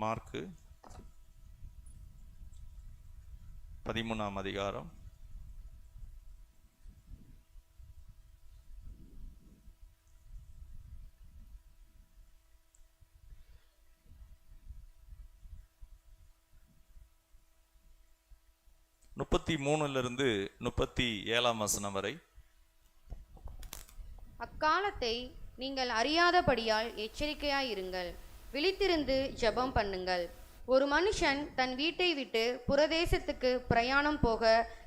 Mark 13ஆம் அதிகாரம் 33 37 வசனம் வரை. அக்காலத்தை நீங்கள் அறியாதபடியால் எச்சரிக்கையாயிருங்கள், விழித்திருந்து ஜெபம் பண்ணுங்கள். ஒரு மனுஷன் தன் வீட்டை விட்டு புறதேசத்துக்கு பிரயாணம் போக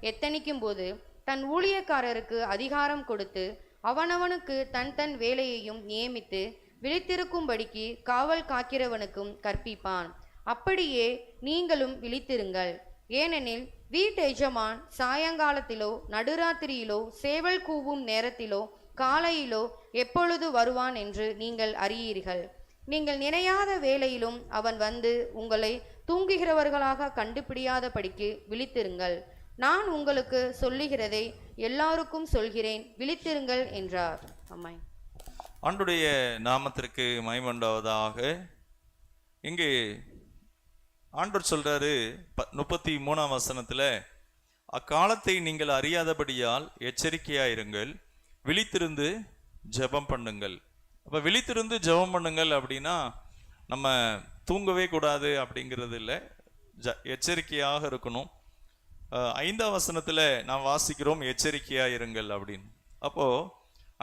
எத்தனிக்கும் போது தன் ஊழியக்காரருக்கு அதிகாரம் கொடுத்து அவனவனுக்கு தன் தன் வேலையையும் நியமித்து விழித்திருக்கும்படிக்கு காவல் காக்கிறவனுக்கும் கற்பிப்பான். அப்படியே நீங்களும் விழித்திருங்கள். ஏனெனில் வீட்டு எஜமான் சாயங்காலத்திலோ நடுராத்திரியிலோ சேவல் கூவும் நேரத்திலோ காலையிலோ எப்பொழுது வருவான் என்று நீங்கள் அறியீர்கள். நீங்கள் நினையாத வேளையிலும் அவன் வந்து உங்களை தூங்குகிறவர்களாக கண்டுபிடியாதபடிக்கு விழித்திருங்கள். நான் உங்களுக்கு சொல்லுகிறதை எல்லாருக்கும் சொல்கிறேன், விழித்திருங்கள் என்றார். ஆமென். ஆண்டவருடைய நாமத்திற்கு மகிமை உண்டாவதாக. இங்கே ஆண்டவர் சொல்றாரு 33ஆம் வசனத்துல, அக்காலத்தை நீங்கள் அறியாதபடியால் எச்சரிக்கையாயிருங்கள், விழித்திருந்து ஜெபம் பண்ணுங்கள். அப்போ விழித்திருந்து ஜெபம் பண்ணுங்கள் அப்படின்னா நம்ம தூங்கவே கூடாது அப்படிங்கிறது இல்லை, எச்சரிக்கையாக இருக்கணும். 5ஆம் வசனத்தில் நாம் வாசிக்கிறோம் எச்சரிக்கையாயிருங்கள் அப்படின்னு. அப்போது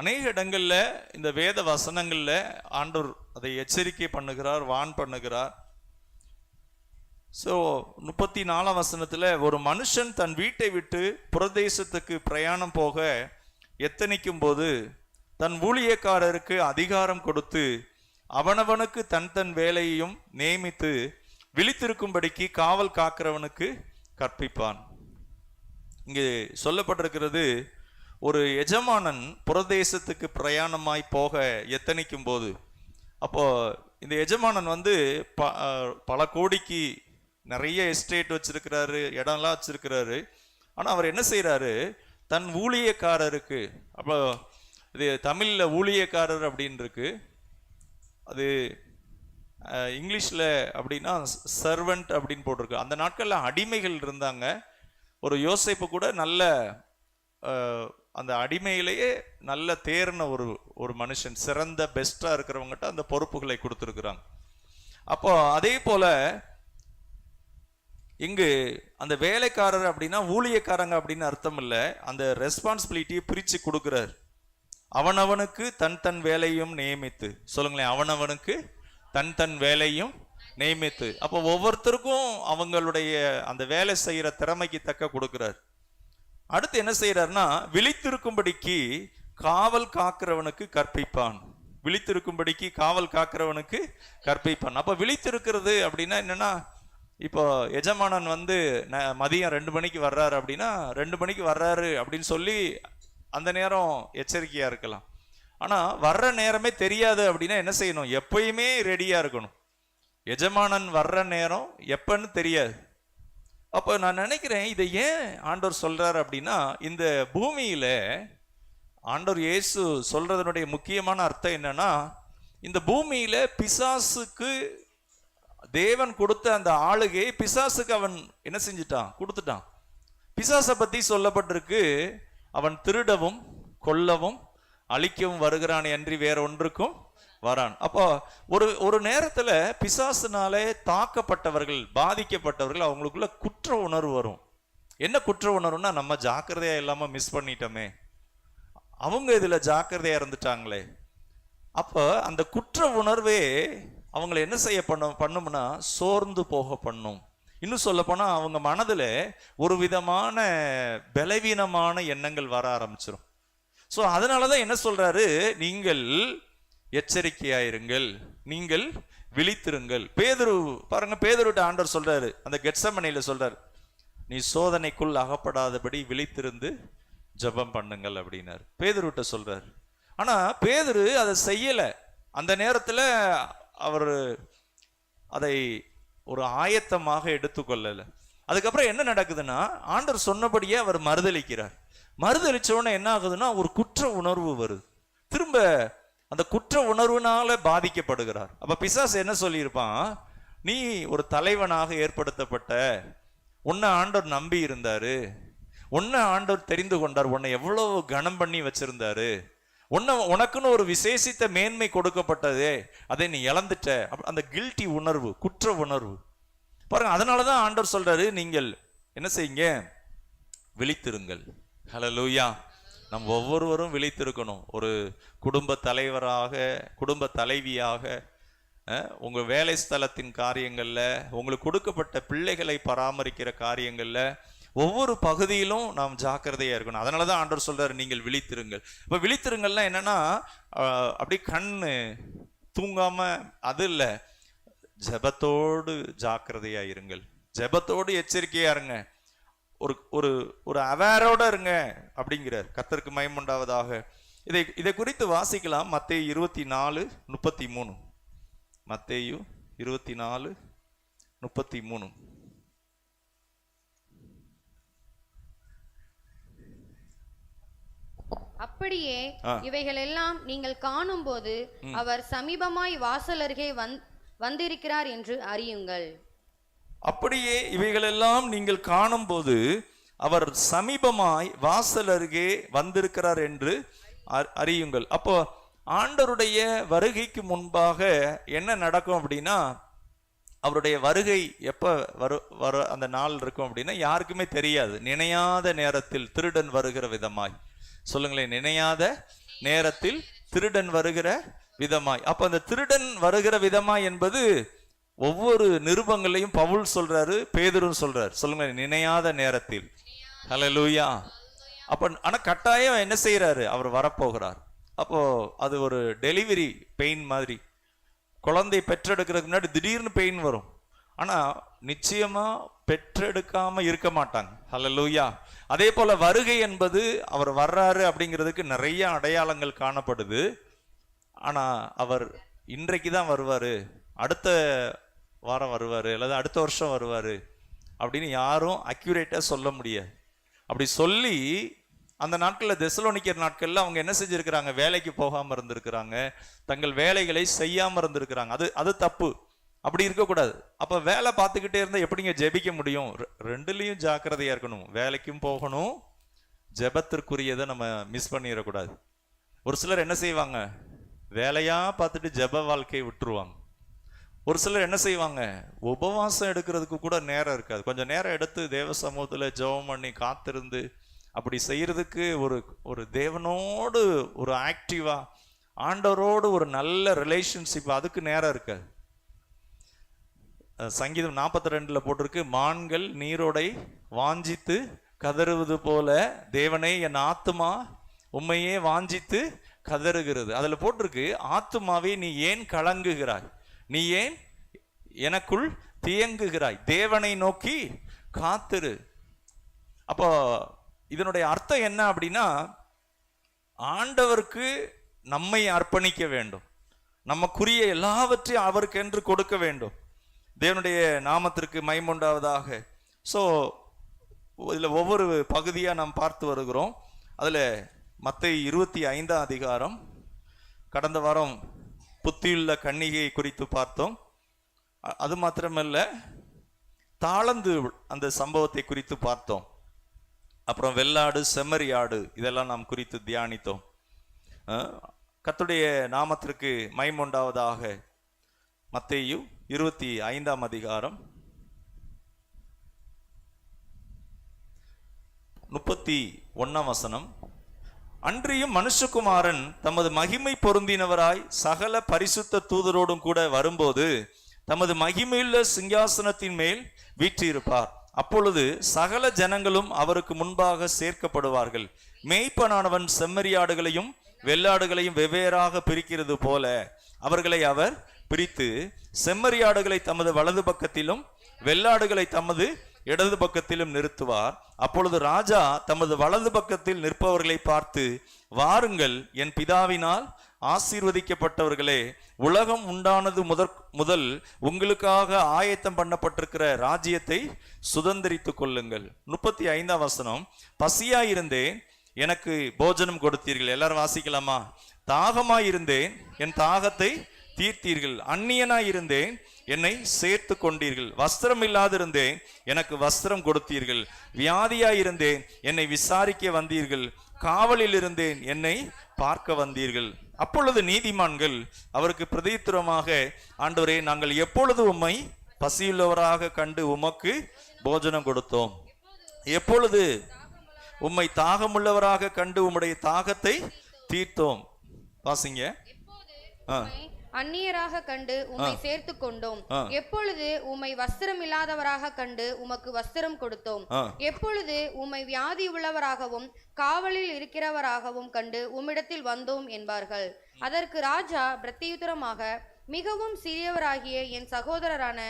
அநேக இடங்களில் இந்த வேத வசனங்களில் ஆண்டவர் அதை எச்சரிக்கை பண்ணுகிறார், வான் பண்ணுகிறார். ஸோ 34ஆம் வசனத்தில், ஒரு மனுஷன் தன் வீட்டை விட்டு புறதேசத்துக்கு பிரயாணம் போக எத்தனிக்கும் போது தன் ஊழியக்காரருக்கு அதிகாரம் கொடுத்து அவனவனுக்கு தன் தன் வேலையையும் நியமித்து விழித்திருக்கும்படிக்கு காவல் காக்கிறவனுக்கு கற்பிப்பான். இங்கே சொல்லப்பட்டிருக்கிறது, ஒரு எஜமானன் புறதேசத்துக்கு பிரயாணமாய் போக எத்தனிக்கும் போது, அப்போ இந்த எஜமானன் பல கோடிக்கு நிறைய எஸ்டேட் வச்சிருக்கிறாரு, இடம்லாம் வச்சிருக்கிறாரு. ஆனால் அவர் என்ன செய்யறாரு, தன் ஊழியக்காரருக்கு, அப்போ இது தமிழில் ஊழியக்காரர் அப்படின்னு இருக்கு, அது இங்கிலீஷில் அப்படின்னா சர்வெண்ட் அப்படின்னு போட்டிருக்கு. அந்த நாட்களில் அடிமைகள் இருந்தாங்க. ஒரு யோசேப்பு கூட நல்ல அந்த அடிமையிலேயே நல்ல தேர்ன ஒரு மனுஷன், சிறந்த பெஸ்டாக இருக்கிறவங்ககிட்ட அந்த பொறுப்புகளை கொடுத்துருக்குறாங்க. அப்போ அதே போல இங்கு அந்த வேலைக்காரர் அப்படின்னா ஊழியக்காரங்க அப்படின்னு அர்த்தம் இல்லை, அந்த ரெஸ்பான்சிபிலிட்டியை பிரித்து கொடுக்குறார். அவனவனுக்கு தன் தன் வேலையும் நியமித்து, சொல்லுங்களேன், அவனவனுக்கு தன் தன் வேலையும் நியமித்து. அப்போ ஒவ்வொருத்தருக்கும் அவங்களுடைய அந்த வேலை செய்கிற திறமைக்கு தக்க கொடுக்குறார். அடுத்து என்ன செய்யறாருன்னா, விழித்திருக்கும்படிக்கு காவல் காக்கிறவனுக்கு கற்பிப்பான். விழித்திருக்கும்படிக்கு காவல் காக்கிறவனுக்கு கற்பிப்பான். அப்போ விழித்திருக்கிறது அப்படின்னா என்னன்னா, இப்போ எஜமானன் மதியம் 2 மணிக்கு வர்றாரு அப்படின்னா 2 மணிக்கு வர்றாரு அப்படின்னு சொல்லி அந்த நேரம் எச்சரிக்கையா இருக்கலாம். ஆனால் வர்ற நேரமே தெரியாது அப்படின்னா என்ன செய்யணும், எப்பயுமே ரெடியா இருக்கணும். எஜமானன் வர்ற நேரம் எப்பன்னு தெரியாது. அப்போ நான் நினைக்கிறேன், இதை ஏன் ஆண்டவர் சொல்றாரு அப்படின்னா, இந்த பூமியில ஆண்டவர் இயேசு சொல்றதனுடைய முக்கியமான அர்த்தம் என்னன்னா, இந்த பூமியில பிசாசுக்கு தேவன் கொடுத்த அந்த ஆளுகை பிசாசுக்கு அவன் என்ன செஞ்சிட்டான், கொடுத்துட்டான். பிசாசை பத்தி சொல்லப்பட்டிருக்கு, அவன் திருடவும் கொல்லவும் அழிக்கவும் வருகிறான் அன்றி வேற ஒன்றுக்கும் வரான். அப்போ ஒரு நேரத்துல பிசாசுனாலே தாக்கப்பட்டவர்கள், பாதிக்கப்பட்டவர்கள், அவங்களுக்குள்ள குற்ற உணர்வு வரும். என்ன குற்ற உணர்வுனா, நம்ம ஜாக்கிரதையா இல்லாம மிஸ் பண்ணிட்டோமே, அவங்க இதுல ஜாக்கிரதையா இருந்துட்டாங்களே. அப்போ அந்த குற்ற உணர்வே அவங்களை என்ன செய்ய பண்ணும்னா, சோர்ந்து போக பண்ணும். இன்னும் சொல்ல போனா அவங்க மனதில் ஒரு விதமான பலவீனமான எண்ணங்கள் வர ஆரம்பிச்சிடும். ஸோ அதனாலதான் என்ன சொல்றாரு, நீங்கள் எச்சரிக்கையாயிருங்கள், நீங்கள் விழித்திருங்கள். பேதுரு பாருங்க, பேதுருட்ட ஆண்டவர் சொல்றாரு, அந்த கெத்சமனையில சொல்றாரு, நீ சோதனைக்குள் அகப்படாதபடி விழித்திருந்து ஜெபம் பண்ணுங்கள் அப்படின்னாரு. பேதுருட்ட சொல்றாரு. ஆனா பேதுரு அதை செய்யல. அந்த நேரத்துல அவர் அதை ஒரு ஆயத்தமாக எடுத்துக்கொள்ளல. அதுக்கப்புறம் என்ன நடக்குதுன்னா, ஆண்டவர் சொன்னபடியே அவர் மறுதளிக்கிறார். மறுதளிச்ச உடனே என்ன ஆகுதுன்னா, ஒரு குற்ற உணர்வு வருது. திரும்ப அந்த குற்ற உணர்வுனால பாதிக்கப்படுகிறார். அப்ப பிசாசு என்ன சொல்லியிருப்பான், நீ ஒரு தலைவனாக ஏற்படுத்தப்பட்ட, உன்னை ஆண்டவர் நம்பி இருந்தாரு, உன்னை ஆண்டவர் தெரிந்து கொண்டார், உன்னை எவ்வளவு கனம் பண்ணி வச்சிருந்தாரு, உனக்குன்னு ஒரு விசேஷித்த மேன்மை கொடுக்கப்பட்டதே, அதை நீ இழந்துட்ட. அந்த கில்ட்டி உணர்வு, குற்ற உணர்வு பாருங்க. அதனாலதான் ஆண்டவர் சொல்றாரு, நீங்கள் என்ன செய்யுங்க, விழித்திருங்கள். ஹல்லேலூயா. நம்ம ஒவ்வொருவரும் விழித்திருக்கணும். ஒரு குடும்ப தலைவராக, குடும்ப தலைவியாக, உங்க வேலை ஸ்தலத்தின் காரியங்கள்ல, உங்களுக்கு கொடுக்கப்பட்ட பிள்ளைகளை பராமரிக்கிற காரியங்கள்ல, ஒவ்வொரு பகுதியிலும் நாம் ஜாக்கிரதையா இருக்கணும். அதனாலதான் ஆண்டவர் சொல்றாரு, நீங்கள் விழித்திருங்கள். இப்ப விழித்திருங்கள்லாம் என்னன்னா, அப்படி கண்ணு தூங்காம அது இல்ல, ஜெபத்தோடு ஜாக்கிரதையா இருங்கள், ஜெபத்தோடு எச்சரிக்கையா இருங்க, ஒரு ஒரு ஒரு அவேரோட இருங்க அப்படிங்கிறார். கர்த்தருக்கு மகிமை உண்டாவதாக. இதை குறித்து வாசிக்கலாம். மத்தேயு 24:33. மத்தேயு 24:33. அப்படியே இவைகள் எல்லாம் நீங்கள் காணும் போது அவர் சமீபமாய் வாசல் அருகே வந்திருக்கிறார் என்று அறியுங்கள். அப்படியே இவைகளெல்லாம் நீங்கள் காணும் போது அவர் சமீபமாய் வாசல் அருகே வந்திருக்கிறார் என்று அறியுங்கள். அப்போ ஆண்டவருடைய வருகைக்கு முன்பாக என்ன நடக்கும் அப்படின்னா, அவருடைய வருகை எப்ப வர அந்த நாள் இருக்கும் அப்படின்னா யாருக்குமே தெரியாது. நினையாத நேரத்தில் திருடன் வருகிற விதமாய். சொல்லுங்களேன், நினையாத நேரத்தில் திருடன் வருகிற விதமாய். அப்ப அந்த திருடன் வருகிற விதமாய் என்பது ஒவ்வொரு நிருபங்களையும் பவுல் சொல்றாரு, பேதுரும் சொல்றாரு. சொல்லுங்க, நினையாத நேரத்தில். ஹல்லேலூயா. அப்ப ஆனா கட்டாயம் என்ன செய்யறாரு, அவர் வரப்போகிறார். அப்போ அது ஒரு டெலிவரி பெயின் மாதிரி. குழந்தை பெற்றெடுக்கிறதுக்கு முன்னாடி திடீர்னு பெயின் வரும், ஆனா நிச்சயமா பெற்றெடுக்காம இருக்க மாட்டாங்க. ஹல்லேலூயா. அதே போல வருகை என்பது, அவர் வர்றாரு அப்படிங்கிறதுக்கு நிறைய அடையாளங்கள் காணப்படுது. ஆனா அவர் இன்றைக்கு தான் வருவாரு, அடுத்த வாரம் வருவாரு, அல்லது அடுத்த வருஷம் வருவாரு அப்படின்னு யாரும் அக்யூரேட்டா சொல்ல முடியாது. அப்படி சொல்லி அந்த நாட்கள்ல, தெசலோனிக்கர் நாட்கள்ல அவங்க என்ன செஞ்சிருக்கிறாங்க, வேலைக்கு போகாம இருந்திருக்கிறாங்க, தங்கள் வேலைகளை செய்யாம இருந்திருக்கிறாங்க. அது தப்பு. அப்படி இருக்கக்கூடாது. அப்ப வேலை பார்த்துக்கிட்டே இருந்தா எப்படிங்க ஜெபிக்க முடியும்? ரெண்டுலயும் ஜாக்கிரதையா இருக்கணும். வேலைக்கும் போகணும், ஜெபத்திற்குரியதை நம்ம மிஸ் பண்ணிடக்கூடாது. ஒரு சிலர் என்ன செய்வாங்க, வேலையா பார்த்துட்டு ஜெப வாழ்க்கையை விட்டுருவாங்க. ஒரு சிலர் என்ன செய்வாங்க, உபவாசம் எடுக்கிறதுக்கு கூட நேரம் இருக்காது. கொஞ்சம் நேரம் எடுத்து தேவ சமூகத்துல ஜெபம் பண்ணி காத்திருந்து அப்படி செய்யறதுக்கு, ஒரு தேவனோடு ஒரு ஆக்டிவா, ஆண்டவரோடு ஒரு நல்ல ரிலேஷன்ஷிப், அதுக்கு நேரம் இருக்காது. சங்கீதம் 42 போட்டிருக்கு, மான்கள் நீரோடை வாஞ்சித்து கதறுவது போல தேவனே என் ஆத்துமா உம்மையே வாஞ்சித்து கதறுகிறது. அதுல போட்டிருக்கு, ஆத்துமாவே நீ ஏன் கலங்குகிறாய், நீ ஏன் எனக்குள் தியங்குகிறாய், தேவனை நோக்கி காத்திரு. அப்போ இதனுடைய அர்த்தம் என்ன அப்படின்னா, ஆண்டவருக்கு நம்மை அர்ப்பணிக்க வேண்டும், நமக்குரிய எல்லாவற்றையும் அவருக்கு என்று கொடுக்க வேண்டும். தேவனுடைய நாமத்திற்கு மகிமை உண்டாவதாக. ஸோ இதில் ஒவ்வொரு பகுதியாக நாம் பார்த்து வருகிறோம். அதில் மத்தேயு 25 அதிகாரம், கடந்த வாரம் புத்தியுள்ள கன்னிகை குறித்து பார்த்தோம். அது மாத்திரமல்ல, தாளந்து அந்த சம்பவத்தை குறித்து பார்த்தோம். அப்புறம் வெள்ளாடு செம்மறியாடு இதெல்லாம் நாம் குறித்து தியானித்தோம். கர்த்தருடைய நாமத்திற்கு மகிமை உண்டாவதாக. மத்தேயு 25 அதிகாரம் 31 வசனம். அன்றியும் மனுஷகுமாரன் தமது மகிமை பொருந்தினவராய் சகல பரிசுத்த தூதரோடும் கூட வரும்போது தமது மகிமையுள்ள சிங்காசனத்தின் மேல் வீற்றிருப்பார். அப்பொழுது சகல ஜனங்களும் அவருக்கு முன்பாக சேர்க்கப்படுவார்கள். மேய்ப்பனானவன் செம்மறியாடுகளையும் வெள்ளாடுகளையும் வெவ்வேறாக பிரிக்கிறது போல அவர்களை அவர் பிரித்து செம்மறியாடுகளை தமது வலது பக்கத்திலும் வெள்ளாடுகளை தமது இடது பக்கத்திலும் நிறுத்துவார். அப்பொழுது ராஜா தமது வலது பக்கத்தில் நிற்பவர்களை பார்த்து, வாருங்கள், என் பிதாவினால் ஆசீர்வதிக்கப்பட்டவர்களே, உலகம் உண்டானது முதல் உங்களுக்காக ஆயத்தம் பண்ணப்பட்டிருக்கிற ராஜ்யத்தை சுதந்திரித்துக் கொள்ளுங்கள். 35 வசனம். பசியாயிருந்தேன், எனக்கு போஜனம் கொடுத்தீர்கள். எல்லாரும் வாசிக்கலாமா? தாகமாயிருந்தேன், என் தாகத்தை தீர்த்தீர்கள். அந்நியனாய் இருந்தேன், என்னை சேர்த்து கொண்டீர்கள். வஸ்திரம் இல்லாதிருந்தேன், எனக்கு வஸ்திரம் கொடுத்தீர்கள். வியாதியாய் இருந்தேன், என்னை விசாரிக்க வந்தீர்கள். காவலில் இருந்தேன், என்னை பார்க்க வந்தீர்கள். அப்பொழுது நீதிமான்கள் அவருக்கு பிரதியுத்தரமாக, ஆண்டவரே, நாங்கள் எப்பொழுது உம்மை பசியுள்ளவராக கண்டு உமக்கு போஜனம் கொடுத்தோம்? எப்பொழுது உம்மை தாகமுள்ளவராக கண்டு உம்முடைய தாகத்தை தீர்த்தோம்? வாசிங்க. அந்நியராக கண்டு உம்மை சேர்த்து கொண்டோம். எப்பொழுது உம்மை வஸ்திரம் இல்லாதவராக கண்டு உமக்கு வஸ்திரம் கொடுத்தோம்? எப்பொழுது உம்மை வியாதி உள்ளவராகவும் காவலில் இருக்கிறவராகவும் கண்டு உம்மிடத்தில் வந்தோம் என்பார்கள். அதற்கு ராஜா பிரத்தியுத்தரமாக, மிகவும் சிறியவராகிய என் சகோதரரான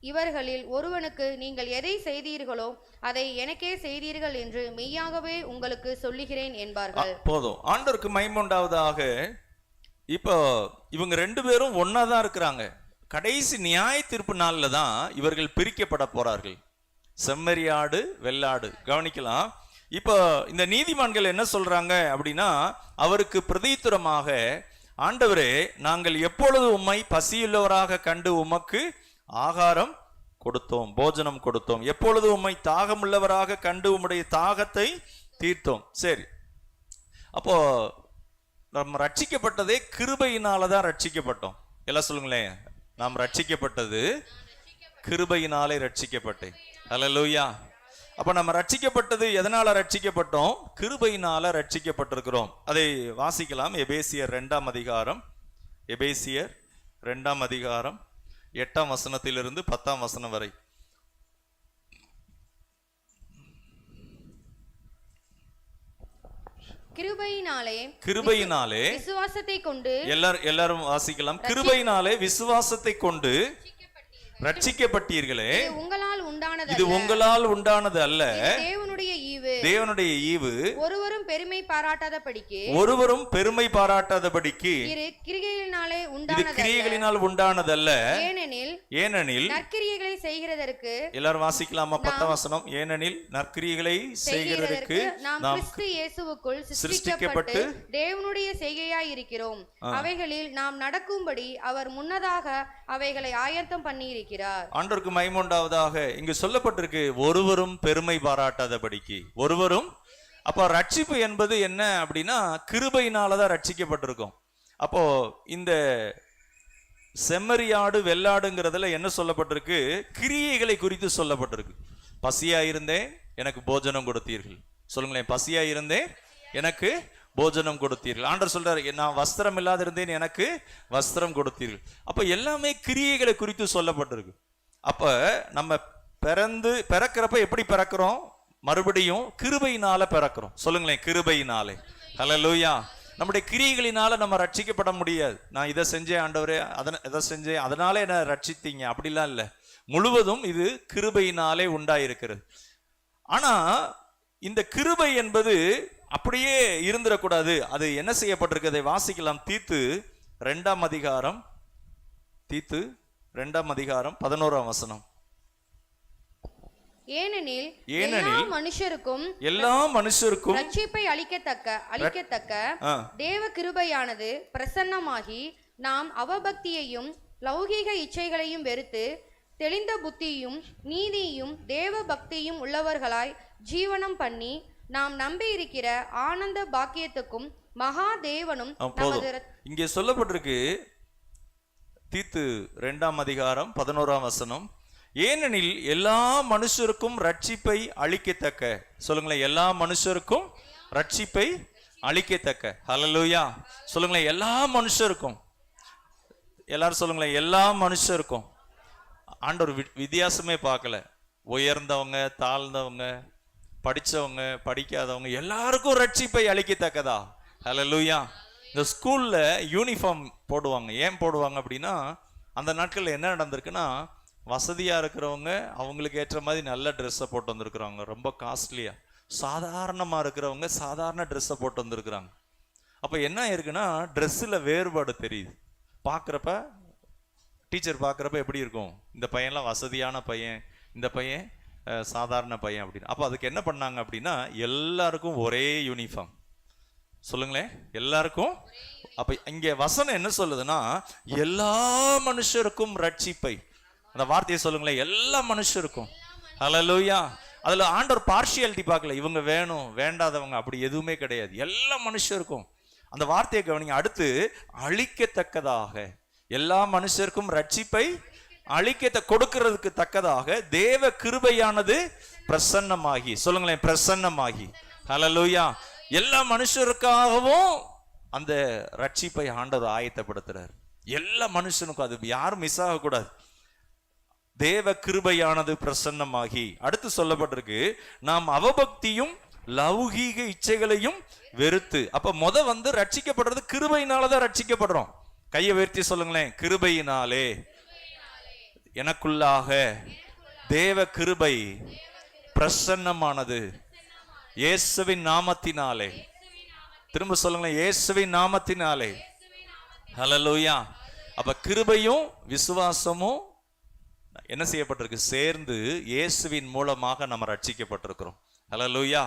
இவர்களில் ஒருவனுக்கு நீங்கள் எதை செய்தீர்களோ அதை எனக்கே செய்தீர்கள் என்று மெய்யாகவே உங்களுக்கு சொல்லுகிறேன் என்பார்கள். போதும். ஆண்டவருக்கு மகிமை உண்டாவதாக. இப்போ இவங்க ரெண்டு பேரும் ஒன்னாதான் இருக்கிறாங்க. கடைசி நியாய தீர்ப்பு நாள்ல தான் இவர்கள் பிரிக்கப்பட போறார்கள். செம்மறியாடு வெள்ளாடு. கவனிக்கலாம். இப்போ இந்த நீதிமான்கள் என்ன சொல்றாங்க அப்படின்னா, அவருக்கு பிரதியுத்தரமாக, ஆண்டவரே, நாங்கள் எப்பொழுது உம்மை பசியுள்ளவராக கண்டு உமக்கு ஆகாரம் கொடுத்தோம், போஜனம் கொடுத்தோம்? எப்பொழுது உம்மை தாகமுள்ளவராக கண்டு உம்முடைய தாகத்தை தீர்த்தோம்? சரி, அப்போ நம்ம ரட்சிக்கப்பட்டதே கிருபையினாலதான் ரட்சிக்கப்பட்டோம். எல்லாம் சொல்லுங்களேன். நாம் ரட்சிக்கப்பட்டது கிருபையினாலே ரட்சிக்கப்பட்டேன். அல்லேலூயா. அப்ப நம்ம ரட்சிக்கப்பட்டது எதனால ரட்சிக்கப்பட்டோம்? கிருபையினால ரட்சிக்கப்பட்டிருக்கிறோம். அதை வாசிக்கலாம். எபேசியர் 2ஆம் அதிகாரம், எபேசியர் 2ஆம் அதிகாரம் 8ஆம் வசனத்திலிருந்து 10ஆம் வசனம் வரை. கிருபையினாலே விசுவாசத்தை கொண்டு, எல்லாரும் வாசிக்கலாம். கிருபையினாலே விசுவாசத்தை கொண்டு ரட்சிக்கப்பட்டீர்களே, இது உங்களால் உண்டானது அல்ல, தேவனுடைய ஈவு. ஒருவரும் பெருமை பாராட்டாதபடிக்கு, இது கிரியைகளினால் உண்டானதல்ல. ஏனெனில் நற்கிரியைகளை செய்கிறதற்கு, எல்லாரும் வாசிக்கலாமா? 10ஆம் வசனம். ஏனெனில் நற்கிரியைகளை செய்கிறதற்கு நாம் கிறிஸ்து இயேசுவுக்குள் சிருஷ்டிக்கப்பட்டு தேவனுடைய செய்கையாய் இருக்கிறோம். அவைகளில் நாம் நடக்கும்படி அவர் முன்னதாக அவைகளை ஆயத்தம் பண்ணி இருக்கிறார். ஆண்டவருக்கு மகிமை உண்டாவதாக. இங்கு சொல்லப்பட்டிருக்கு, ஒருவரும் பெருமை பாராட்டாதபடிக்கு. ஒருவரும். அப்ப ரட்சிப்பு என்பது என்ன அப்படின்னா, கிருபையினாலதான் ரட்சிக்கப்பட்டிருக்கும். அப்போ இந்த செம்மறியாடு வெள்ளாடுங்கிறதுல என்ன சொல்லப்பட்டிருக்கு? கிரியைகளை குறித்து சொல்லப்பட்டிருக்கு. பசியாயிருந்தேன், எனக்கு போஜனம் கொடுத்தீர்கள். சொல்லுங்களேன். பசியாயிருந்தேன், எனக்கு போஜனம் கொடுத்தீர்கள். ஆண்டவர் சொல்றாரு, நான் வஸ்திரம் இல்லாத இருந்தேன், எனக்கு வஸ்திரம் கொடுத்தீர்கள். அப்ப எல்லாமே கிரியைகளை குறித்து சொல்லப்பட்டிருக்கு. அப்ப நம்ம பிறக்கிறப்ப எப்படி பிறக்கிறோம்? மறுபடியும் கிருபையினால பிறக்கிறோம். சொல்லுங்களேன். கிருபையினாலே. ஹல்லேலூயா. நம்முடைய கிரியைகளினால நம்ம ரட்சிக்கப்பட முடியாது. நான் இதை செஞ்சேன் ஆண்டவரே, இதை செஞ்சேன், அதனால என்ன ரட்சித்தீங்க, அப்படிலாம் இல்லை. முழுவதும் இது கிருபையினாலே உண்டாயிருக்கிறது. ஆனா இந்த கிருபை என்பது அப்படியே இருந்துடக்கூடாது. அது என்ன செய்யப்பட்டிருக்கு? அதை வாசிக்கலாம். தீத்து 2ஆம் அதிகாரம், தீத்து 2ஆம் அதிகாரம் 11ஆம் வசனம். ஏனெனில் எல்லா மனுஷருக்கும் ரட்சிப்பை அளிக்கத்தக்க தேவ கிருபையானது பிரசன்னமாகி, நாம் அவபக்தியையும் லௌகீக இச்சைகளையும் வெறுத்து தெளிந்த புத்தியும் நீதியும் தேவ பக்தியும் உள்ளவர்களாய் ஜீவனம் பண்ணி, நாம் நம்பி இருக்கிற ஆனந்த பாக்கியத்துக்கும் மகா தேவனும். இங்கே சொல்லப்பட்டிருக்கு தீத்து 2ஆம் அதிகாரம் 11ஆம் வசனம். ஏனெனில் எல்லா மனுஷருக்கும் ரட்சிப்பை அளிக்கத்தக்க. சொல்லுங்களேன். எல்லா மனுஷருக்கும் ரட்சிப்பை அளிக்கத்தக்க. ஹல்லேலூயா. சொல்லுங்களேன். எல்லா மனுஷருக்கும். எல்லாரும் சொல்லுங்களேன். எல்லா மனுஷருக்கும். ஆண்டவர் வித்தியாசமே பார்க்கல. உயர்ந்தவங்க, தாழ்ந்தவங்க, படிச்சவங்க, படிக்காதவங்க, எல்லாருக்கும் ரட்சிப்பை அளிக்கத்தக்கதா. ஹல்லேலூயா. இந்த ஸ்கூல்ல யூனிஃபார்ம் போடுவாங்க. ஏன் போடுவாங்க அப்படின்னா, அந்த நாட்கள்ல என்ன நடந்திருக்குன்னா, வசதியா இருக்கிறவங்க அவங்களுக்கு ஏற்ற மாதிரி நல்ல ட்ரெஸ்ஸை போட்டு வந்திருக்கிறவங்க, ரொம்ப காஸ்ட்லியா. சாதாரணமா இருக்கிறவங்க சாதாரண ட்ரெஸ்ஸை போட்டு வந்திருக்கிறாங்க. அப்ப என்ன இருக்குன்னா, ட்ரெஸ்ஸில் வேறுபாடு தெரியுது. பார்க்குறப்ப டீச்சர் பார்க்குறப்ப எப்படி இருக்கும்? இந்த பையன்லாம் வசதியான பையன், இந்த பையன் சாதாரண பையன் அப்படின்னு. அப்போ அதுக்கு என்ன பண்ணாங்க அப்படின்னா, எல்லாருக்கும் ஒரே யூனிஃபார்ம். சொல்லுங்களேன், எல்லாருக்கும். அப்ப இங்க வசனம் என்ன சொல்லுதுன்னா, எல்லா மனுஷருக்கும் ரட்சிப்பை. அந்த வார்த்தையை சொல்லுங்களேன், எல்லா மனுஷருக்கும். ஹல்லேலூயா. அதுல ஆண்டவர் பார்ஷியாலிட்டி பார்க்கல, இவங்க வேணும் வேண்டாதவங்க அப்படி எதுவுமே கிடையாது, எல்லா மனுஷருக்கும். அந்த வார்த்தையை கவனிங்க. அடுத்து, அழிக்கத்தக்கதாக, எல்லா மனுஷருக்கும் ரட்சிப்பை அழிக்க கொடுக்கிறதுக்கு தக்கதாக தேவ கிருபையானது பிரசன்னமாகி. சொல்லுங்களேன், பிரசன்னமாகி. ஹல்லேலூயா. எல்லா மனுஷருக்காகவும் அந்த ரட்சிப்பை ஆண்டவர் ஆயத்தப்படுத்துறார். எல்லா மனுஷனுக்கும், அது யாரும் மிஸ் ஆகக்கூடாது. தேவ கிருபையானது பிரசன்னமாகி. அடுத்து சொல்லப்பட்டிருக்கு, நாம் அவபக்தியும் லௌகீக இச்சைகளையும் வெறுத்து. அப்ப ரட்சிக்கப்படுறது கிருபையினாலதான் ரட்சிக்கப்படுறோம். கையை உயர்த்தி சொல்லுங்களேன், கிருபையினாலே எனக்குள்ளாக தேவ கிருபை பிரசன்னமானது இயேசுவின் நாமத்தினாலே. திரும்ப சொல்லுங்களேன், இயேசுவின் நாமத்தினாலே. ஹல்லேலூயா. அப்ப கிருபையும் விசுவாசமும் என்ன செய்யப்பட்டிருக்கு? சேர்ந்து இயேசுவின் மூலமாக நம்ம ரட்சிக்கப்பட்டிருக்கிறோம். ஹல்லேலூயா.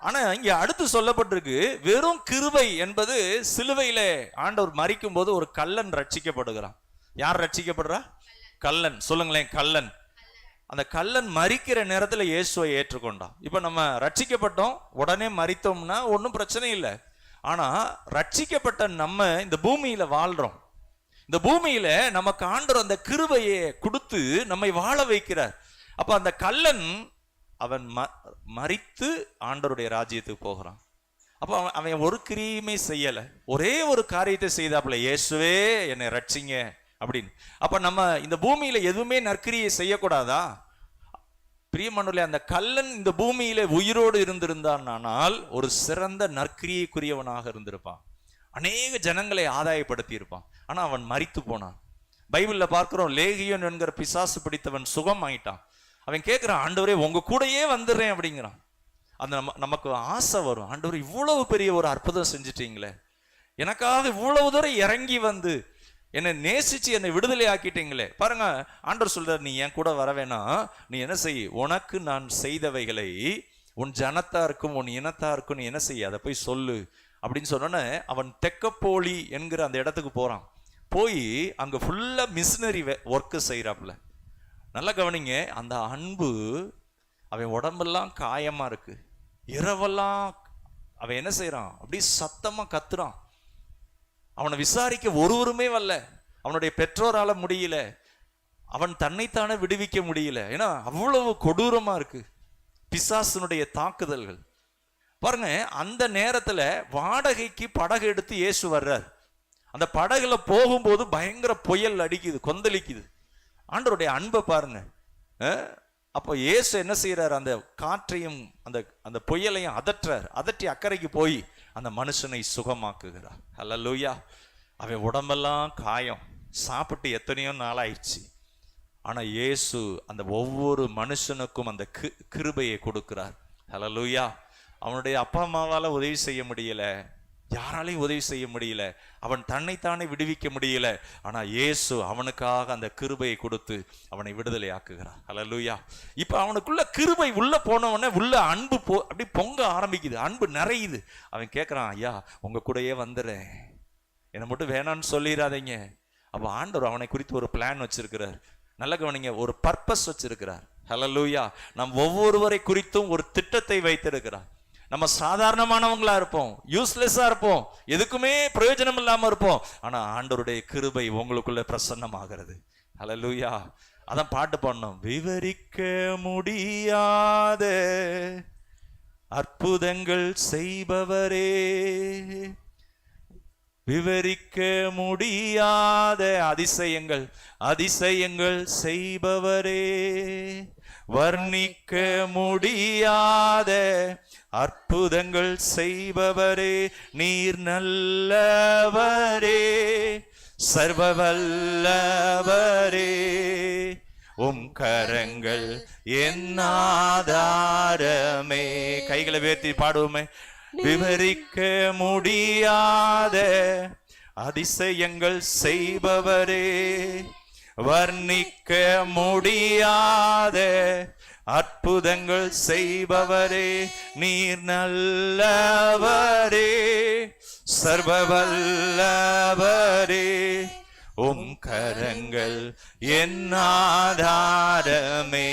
ஆனா இங்க அடுத்து சொல்லப்பட்டிருக்கு, வெறும் கிருபை என்பது சிலுவையில ஆண்டவர் மரிக்கும் போது ஒரு கள்ளன் ரட்சிக்கப்படுகிறான். யார் ரட்சிக்கப்படுறா? கள்ளன். சொல்லுங்களேன், கள்ளன். அந்த கள்ளன் மரிக்கிற நேரத்துல இயேசுவை ஏற்றுக்கொண்டான். இப்ப நம்ம ரட்சிக்கப்பட்டோம், உடனே மரித்தோம்னா ஒன்றும் பிரச்சனை இல்லை. ஆனா ரட்சிக்கப்பட்ட நம்ம இந்த பூமியில வாழ்றோம். இந்த பூமியில நமக்கு ஆண்டவர் அந்த கிருபையை கொடுத்து நம்மை வாழ வைக்கிறார். அப்ப அந்த கள்ளன் அவன் மரித்து ஆண்டவருடைய ராஜ்யத்துக்கு போகிறான். அப்ப அவன் ஒரு கிரியையுமே செய்யல, ஒரே ஒரு காரியத்தை செய்தாப்புல, இயேசுவே என்னை ரட்சிங்க அப்படின்னு. அப்ப நம்ம இந்த பூமியில எதுவுமே நற்கிரியை செய்யக்கூடாதா? பிரியமானவர்களே, அந்த கள்ளன் இந்த பூமியில உயிரோடு இருந்திருந்தானால் ஒரு சிறந்த நற்கிரியைக்குரியவனாக இருந்திருப்பான், அநேக ஜனங்களை ஆதாயப்படுத்தி இருப்பான். ஆனா அவன் மரித்து போனான். பைபிள்ல பார்க்கிறோம், லேகியோன் என்கிற பிசாசு பிடித்தவன் சுகம் ஆயிட்டான். அவன் கேட்கிறான், ஆண்டவரே உங்க கூடயே வந்துடுறேன் அப்படிங்கிறான். அந்த நமக்கு ஆசை வரும், ஆண்டவர் இவ்வளவு பெரிய ஒரு அற்புதம் செஞ்சிட்டீங்களே, எனக்காக இவ்வளவு தூரம் இறங்கி வந்து என்னை நேசிச்சு என்னை விடுதலை ஆக்கிட்டீங்களே. பாருங்க, ஆண்டவர் சொல்றார், நீ என் கூட வர வேணாம், நீ என்ன செய், உனக்கு நான் செய்தவைகளை உன் ஜனத்தாருக்கும் உன் இனத்தாருக்கும் நீ என்ன செய்ய, அதை போய் சொல்லு அப்படின்னு சொன்னோன்னே அவன் தெக்கப்போலி என்கிற அந்த இடத்துக்கு போறான். போய் அங்க ஃபுல்லா மிஷினரி ஒர்க்கு செய்யறாப்புல. நல்லா கவனிங்க, அந்த அன்பு, அவன் உடம்பெல்லாம் காயமா இருக்கு, இரவெல்லாம் அவன் என்ன செய்யறான், அப்படி சத்தமா கத்துறான். அவனை விசாரிக்க ஒருவருமே வரல, அவனுடைய பெற்றோரால முடியல, அவன் தன்னைத்தானே விடுவிக்க முடியல. ஏன்னா அவ்வளவு கொடூரமா இருக்கு பிசாசுனுடைய தாக்குதல்கள். பாருங்க, அந்த நேரத்துல வாடகைக்கு படகு எடுத்து இயேசு வர்றார். அந்த படகுல போகும்போது பயங்கர புயல் அடிக்குது, கொந்தளிக்குது. ஆண்டவருடைய அன்பை பாருங்க. அப்போ இயேசு என்ன செய்யறாரு, அந்த காற்றையும் அந்த புயலையும் அதற்றி அக்கறைக்கு போய் அந்த மனுஷனை சுகமாக்குகிறார். ஹல்லேலூயா. அவன் உடம்பெல்லாம் காயம், சாப்பிட்டு எத்தனையோ நாளாயிடுச்சு. ஆனா இயேசு அந்த ஒவ்வொரு மனுஷனுக்கும் அந்த கிருபையை கொடுக்கிறார். ஹல்லேலூயா. அவனுடைய அப்பா அம்மாவால உதவி செய்ய முடியல, யாராலையும் உதவி செய்ய முடியல, அவன் தன்னைத்தானே விடுவிக்க முடியல. ஆனா இயேசு அவனுக்காக அந்த கிருபையை கொடுத்து அவனை விடுதலை ஆக்குகிறார். ஹல்லேலூயா. இப்ப அவனுக்குள்ள கிருபை உள்ள போனவனே உள்ள அன்பு அப்படி பொங்க ஆரம்பிக்குது, அன்பு நிறையுது. அவன் கேட்கிறான், ஐயா உங்க கூடயே வந்துடுறேன், என்னை மட்டும் வேணான்னு சொல்லிடாதீங்க. அப்ப ஆண்டவர் அவனை குறித்து ஒரு பிளான் வச்சிருக்கிறார். நல்ல கவனிங்க, ஒரு பர்பஸ் வச்சிருக்கிறார். ஹல்லேலூயா. நம் ஒவ்வொருவரை குறித்தும் ஒரு திட்டத்தை வைத்திருக்கிறார். நம்ம சாதாரணமானவங்களா இருப்போம், யூஸ்லெஸ்ஸா இருப்போம், எதுக்குமே பிரயோஜனம் இல்லாம இருப்போம். ஆனா ஆண்டவருடைய கிருபை உங்களுக்குள்ள பிரசன்னமாகிறது. ஹல்லேலூயா. அதான் பாட்டு பாடணும், விவரிக்க முடியாத அற்புதங்கள் செய்பவரே, விவரிக்க முடியாத அதிசயங்கள் செய்பவரே, வர்ணிக்க முடியாத அற்புதங்கள் செய்பவரே, நீர் நல்லவரே, சர்வவல்லவரே, உம் கரங்கள் என் ஆதாரமே. கைகளை உயர்த்தி பாடுவோமே. விவரிக்க முடியாத அதிசயங்கள் செய்பவரே, வர்ணிக்க முடியாத அற்புதங்கள் செய்பவரே, நீர் நல்லவரே, சர்வ வல்லவரே. உம் கரங்கள் என் ஆதாரமே.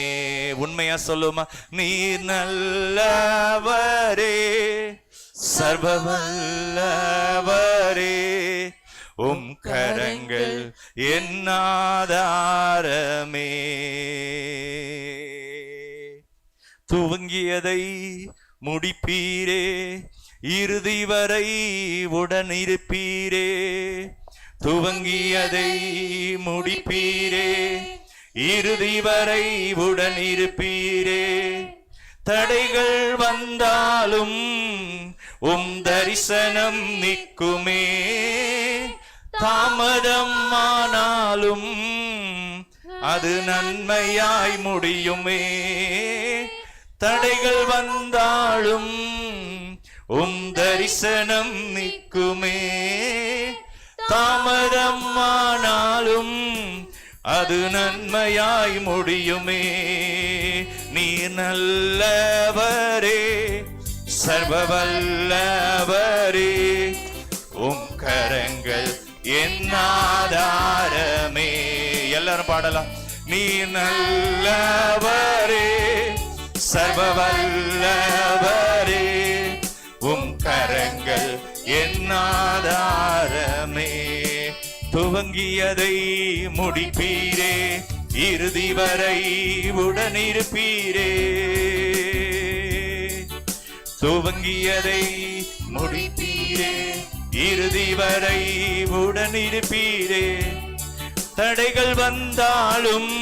உண்மையா சொல்லுமா? நீர் நல்லவரே, சர்வ வல்லவரே, உம் கரங்கள் என் ஆதாரமே. துவங்கியதை முடிப்பீரே, இறுதி வரை உடனிருப்பீரே. துவங்கியதை முடிப்பீரே, இறுதி வரை உடனிருப்பீரே. தடைகள் வந்தாலும் உம் தரிசனம் நிற்குமே, தாமதம் ஆனாலும் அது நன்மையாய் முடியுமே. தடைகள் வந்தாலும் உம் தரிசனம் நிற்குமே, தாமதம் ஆனாலும் அது நன்மையாய் முடியுமே. நீ நல்லவரே, சர்வ வல்லவரே, உம் கரங்கள் என் ஆதாரமே. எல்லாரும் பாடலாம். நீ நல்லவரே, சர்வ வல்லவரே, உம் கரங்கள் என் ஆதாரமே. துவங்கியதை முடிப்பீரே, இறுதி வரை உடனிருப்பீரே. துவங்கியதை முடிப்பீரே, இறுதி வரை உடனிருப்பீரே. தடைகள் வந்தாலும்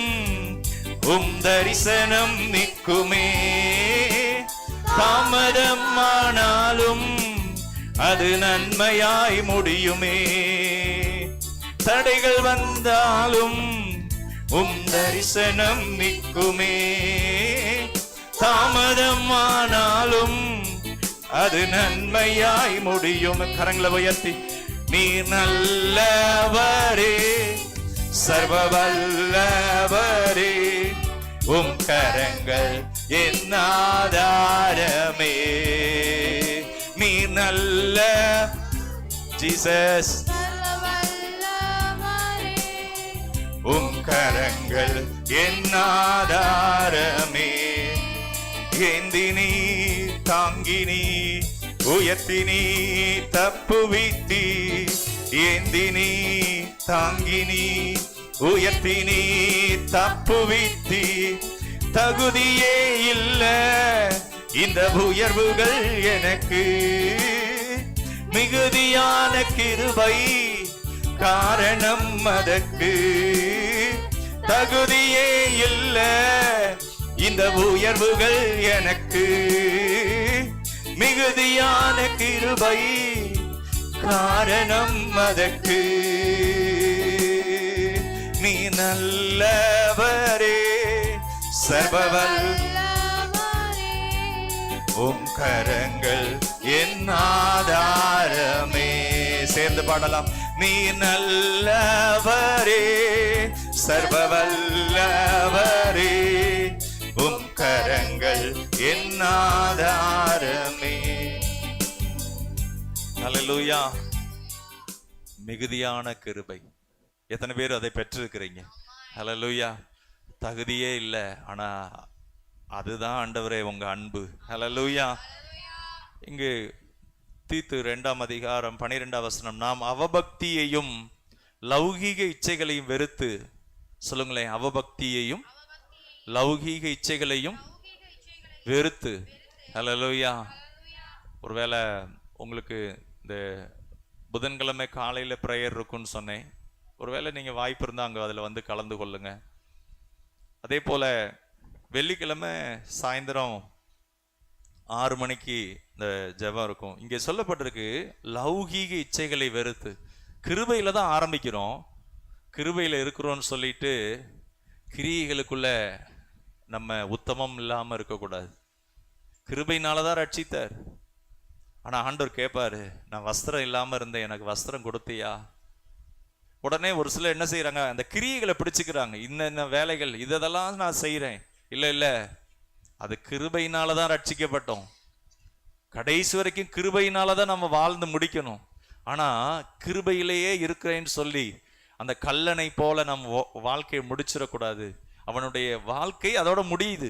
உம் தரிசனம் நிற்குமே, தாமதம் ஆனாலும் அது நன்மையாய் முடியுமே. தடைகள் வந்தாலும் உம் தரிசனம் நிற்குமே, தாமதம் ஆனாலும் அது நன்மையாய் முடியும். கரங்களை உயர்த்தி. நீ நல்லவரே, சர்வ வல்லவரே, உம் கரங்கள் என் ஆதாரமே. நீ நல்ல ஜீசஸ், உம் கரங்கள் என் ஆதாரமே. ஏந்தினி தாங்கினி உயர்த்தினி தப்புவித்தி. ஏந்தினி தாங்கினி உயர்த்தினி தப்புவித்தி. தகுதியே இல்ல இந்த உயர்வுகள் எனக்கு, மிகுதியான கிருபை காரணம் அதற்கு. தகுதியே இல்ல இந்த உயர்வுகள் எனக்கு, மிகுதியான கிருபை காரணம் அதற்கு. நீ நல்லவரே, சர்வ வல்லவரே, உம் கரங்கள் என் ஆதாரமே. சேர்ந்து பாடலாம். நீ நல்லவரே, சர்வ வல்லவரே, உம் கரங்கள் என் ஆதாரமே. ஹல்லேலூயா. மிகுதியான கிருபை. எத்தனை பேர் அதை பெற்றிருக்கிறீங்க? ஹல்லேலூயா. தகுதியே இல்லை, ஆனா அதுதான் ஆண்டவரே உங்க அன்பு. ஹல்லேலூயா. இங்கு தீத்து 2ஆம் அதிகாரம் 12ஆம் வசனம். நாம் அவபக்தியையும் லௌகீக இச்சைகளையும் வெறுத்து. சொல்லுங்களேன். அவபக்தியையும் லௌகீக இச்சைகளையும் வெறுத்து. ஹல்லேலூயா. ஒருவேளை உங்களுக்கு இந்த புதன்கிழமை காலையில பிரேயர் இருக்குன்னு சொன்னேன். ஒருவேளை நீங்க வாய்ப்பு இருந்தா அங்க அதுல வந்து கலந்து கொள்ளுங்க. அதே போல வெள்ளிக்கிழமை சாயந்தரம் 6 மணிக்கு இந்த ஜெபம் இருக்கும். இங்கே சொல்லப்பட்டிருக்கு லௌகீக இச்சைகளை வெறுத்து. கிருபையில தான் ஆரம்பிக்கிறோம். கிருபையில இருக்கிறோம்னு சொல்லிட்டு கிரியைகளுக்குள்ள நம்ம உத்தமம் இல்லாம இருக்கக்கூடாது. கிருபையினாலதான் ரட்சித்தார். ஆனா ஆண்டவர் கேட்பாரு, நான் வஸ்திரம் இல்லாம இருந்தேன், எனக்கு வஸ்திரம் கொடுத்தியா? உடனே ஒரு சிலர் என்ன செய்யறாங்க, அந்த கிரியைகளை பிடிச்சுக்கிறாங்க. இன்ன வேலைகள் இதெல்லாம் நான் செய்யறேன். இல்ல இல்ல, அது கிருபையினாலதான் ரட்சிக்கப்பட்டோம். கடைசி வரைக்கும் கிருபையினாலதான் நம்ம வாழ்ந்து முடிக்கணும். ஆனா கிருபையிலேயே இருக்கிறேன்னு சொல்லி அந்த கல்லனை போல நம்ம வாழ்க்கையை முடிச்சிடக்கூடாது. அவனுடைய வாழ்க்கை அதோட முடியுது.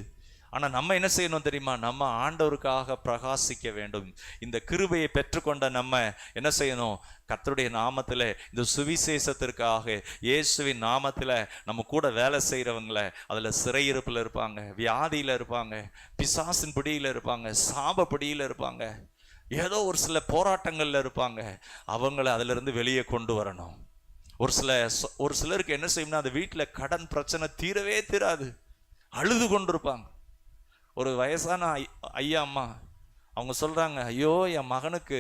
ஆனா நம்ம என்ன செய்யணும் தெரியுமா? நம்ம ஆண்டவருக்காக பிரகாசிக்க வேண்டும். இந்த கிருபையை பெற்றுக்கொண்ட நம்ம என்ன செய்யணும்? கர்த்தருடைய நாமத்துல, இந்த சுவிசேஷத்திற்காக இயேசுவின் நாமத்துல நம்ம கூட வேலை செய்யறவங்கள, அதுல சிறையிருப்புல இருப்பாங்க, வியாதியில இருப்பாங்க, பிசாசின் பிடியில இருப்பாங்க, சாப பிடியில இருப்பாங்க, ஏதோ ஒரு சில போராட்டங்கள்ல இருப்பாங்க, அவங்கள அதுல இருந்து வெளியே கொண்டு வரணும். ஒரு சிலருக்கு என்ன செய்யணும்னா, அந்த வீட்டுல கடன் பிரச்சனை தீரவே தீராது, அழுது கொண்டிருப்பாங்க. ஒரு வயசான ஐயா அம்மா அவங்க சொல்றாங்க, ஐயோ என் மகனுக்கு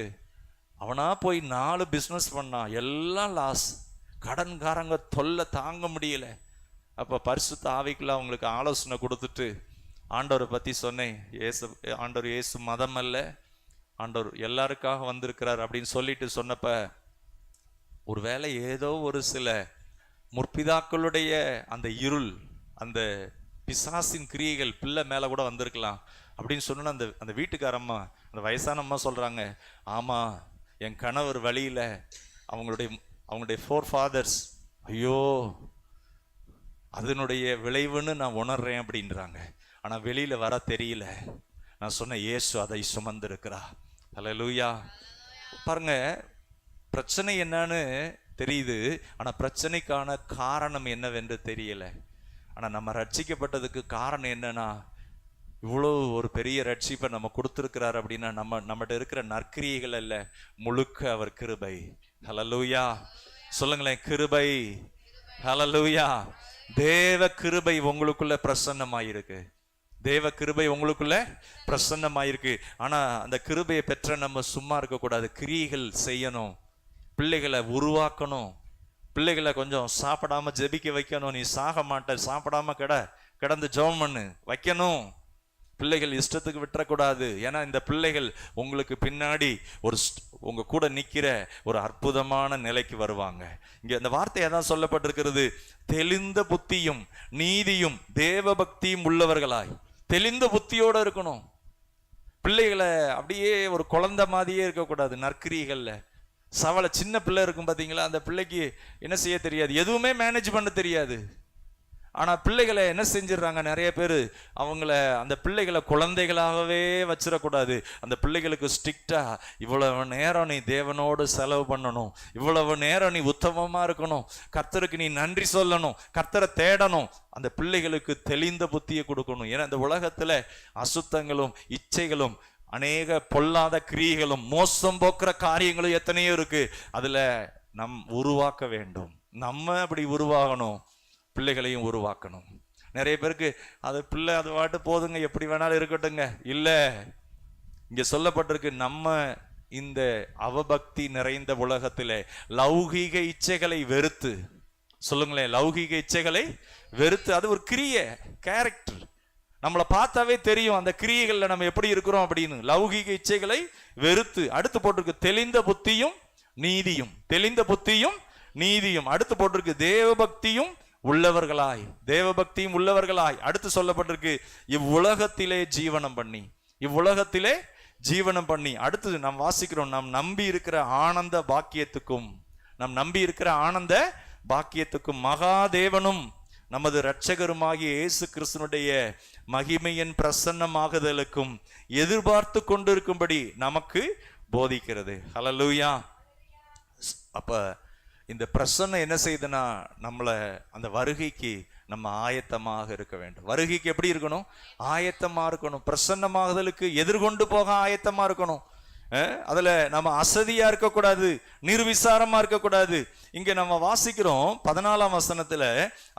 அவனா போய் 4 பிஸ்னஸ் பண்ணான், எல்லாம் லாஸ், கடன்காரங்க தொல்லை தாங்க முடியல. அப்ப பரிசுத்த ஆவிக்குள்ள அவங்களுக்கு ஆலோசனை கொடுத்துட்டு ஆண்டவரை பத்தி சொன்னேன். ஆண்டவர் இயேசு மதம் அல்ல, ஆண்டவர் எல்லாருக்காக வந்திருக்கிறார் அப்படின்னு சொல்லிட்டு சொன்னப்ப, ஒருவேளை ஏதோ ஒரு சில முற்பிதாக்களுடைய அந்த இருள், அந்த பிசாசின் கிரியைகள் பிள்ளை மேல கூட வந்திருக்கலாம் அப்படின்னு சொன்னா, அந்த வீட்டுக்காரம்மா, அந்த வயசான அம்மா சொல்றாங்க, ஆமா என் கணவர் வழியில அவங்களுடைய 4 ஃபாதர்ஸ், ஐயோ அதனுடைய விளைவுன்னு நான் உணர்றேன் அப்படின்றாங்க. ஆனா வெளியில வர தெரியல. நான் சொன்ன இயேசு அதை சுமந்திருக்கிறா. ஹல்லேலூயா. பாருங்க, பிரச்சனை என்னன்னு தெரியுது, ஆனா பிரச்சனைக்கான காரணம் என்னவென்று தெரியல. ஆனா நம்ம ரட்சிக்கப்பட்டதுக்கு காரணம் என்னன்னா, இவ்வளோ ஒரு பெரிய ரட்சிப்பை நம்ம கொடுத்துருக்கிறார் அப்படின்னா, நம்மகிட்ட இருக்கிற நற்கிரியைகள் அல்ல, முழுக்க அவர் கிருபை. ஹல்லேலூயா. சொல்லுங்களேன், கிருபை. ஹல்லேலூயா. தேவ கிருபை உங்களுக்குள்ள பிரசன்னமாயிருக்கு. தேவ கிருபை உங்களுக்குள்ள பிரசன்னமாயிருக்கு. ஆனா அந்த கிருபையை பெற்ற நம்ம சும்மா இருக்கக்கூடாது, கிரியைகள் செய்யணும், பிள்ளைகளை உருவாக்கணும், பிள்ளைகளை கொஞ்சம் சாப்பிடாம ஜெபிக்க வைக்கணும். நீ சாக மாட்ட, சாப்பிடாம கிடந்து ஜெபம் பண்ணு வைக்கணும். பிள்ளைகள் இஷ்டத்துக்கு விட்டுறக்கூடாது. ஏன்னா இந்த பிள்ளைகள் உங்களுக்கு பின்னாடி உங்க கூட நிக்கிற ஒரு அற்புதமான நிலைக்கு வருவாங்க. இங்க இந்த வார்த்தையை தான் சொல்லப்பட்டிருக்கிறது, தெளிந்த புத்தியும் நீதியும் தேவ பக்தியும் உள்ளவர்களாய். தெளிந்த புத்தியோட இருக்கணும். பிள்ளைகளை அப்படியே ஒரு குழந்தை மாதிரியே இருக்கக்கூடாது. நற்கிரியைகள்ல சவளை சின்ன பிள்ளை இருக்கும் பார்த்தீங்களா, அந்த பிள்ளைக்கு என்ன செய்ய தெரியாது, எதுவுமே மேனேஜ் பண்ண தெரியாது. ஆனால் பிள்ளைகளை என்ன செஞ்சிடறாங்க நிறைய பேர், அந்த பிள்ளைகளை குழந்தைகளாகவே வச்சிடக்கூடாது. அந்த பிள்ளைகளுக்கு ஸ்ட்ரிக்டா, இவ்வளவு நேரம் நீ தேவனோடு செலவு பண்ணணும், இவ்வளவு நேரம் நீ உத்தமமாக இருக்கணும், கர்த்தருக்கு நீ நன்றி சொல்லணும், கர்த்தரை தேடணும். அந்த பிள்ளைகளுக்கு தெளிந்த புத்தியை கொடுக்கணும். ஏன்னா இந்த உலகத்தில் அசுத்தங்களும் இச்சைகளும் அநேக பொல்லாத கிரியைகளும் மோசம் போக்குற காரியங்களும் எத்தனையோ இருக்கு. அதுல உருவாக்க வேண்டும். நம்ம அப்படி உருவாகணும், பிள்ளைகளையும் உருவாக்கணும். நிறைய பேருக்கு அது பிள்ளை அது வாட்டு போதுங்க, எப்படி வேணாலும் இருக்கட்டுங்க. இல்ல, இங்க சொல்லப்பட்டிருக்கு, நம்ம இந்த அவபக்தி நிறைந்த உலகத்திலே லௌகீக இச்சைகளை வெறுத்து, சொல்லுங்களேன், லௌகீக இச்சைகளை வெறுத்து, அது ஒரு கிரியை, கேரக்டர். நம்மளை பார்த்தாவே தெரியும் அந்த கிரியைகள்ல நம்ம எப்படி இருக்கிறோம் அப்படின்னு. லௌகீக இச்சைகளை வெறுத்து, அடுத்து போட்டிருக்கு தெளிந்த புத்தியும் நீதியும், தெளிந்த புத்தியும் நீதியும். அடுத்து போட்டிருக்கு தேவபக்தியும் உள்ளவர்களாய், தேவபக்தியும் உள்ளவர்களாய். அடுத்து சொல்லப்பட்டிருக்கு இவ்வுலகத்திலே ஜீவனம் பண்ணி, இவ்வுலகத்திலே ஜீவனம் பண்ணி. அடுத்து நாம் வாசிக்கிறோம், நாம் நம்பி இருக்கிற ஆனந்த பாக்கியத்துக்கும், நாம் நம்பி இருக்கிற ஆனந்த பாக்கியத்துக்கும் மகாதேவனும் நமது இரட்சகருமாகிய இயேசு கிறிஸ்துனுடைய மகிமையின் பிரசன்னமாகுதலுக்கும் எதிர்பார்த்து கொண்டிருக்கும்படி நமக்கு போதிக்கிறது. ஹல்லேலூயா. அப்ப இந்த பிரசன்னம் என்ன செய்யுதுன்னா, நம்மளை அந்த வருகைக்கு நம்ம ஆயத்தமாக இருக்க வேண்டும். வருகைக்கு எப்படி இருக்கணும்? ஆயத்தமா இருக்கணும். பிரசன்னமாகுதலுக்கு எதிர்கொண்டு போக ஆயத்தமா இருக்கணும். அதுல நம்ம அசதியா இருக்கக்கூடாது, நிர்விசாரமா இருக்கக்கூடாது. இங்க நம்ம வாசிக்கிறோம் 14ஆம் வசனத்துல,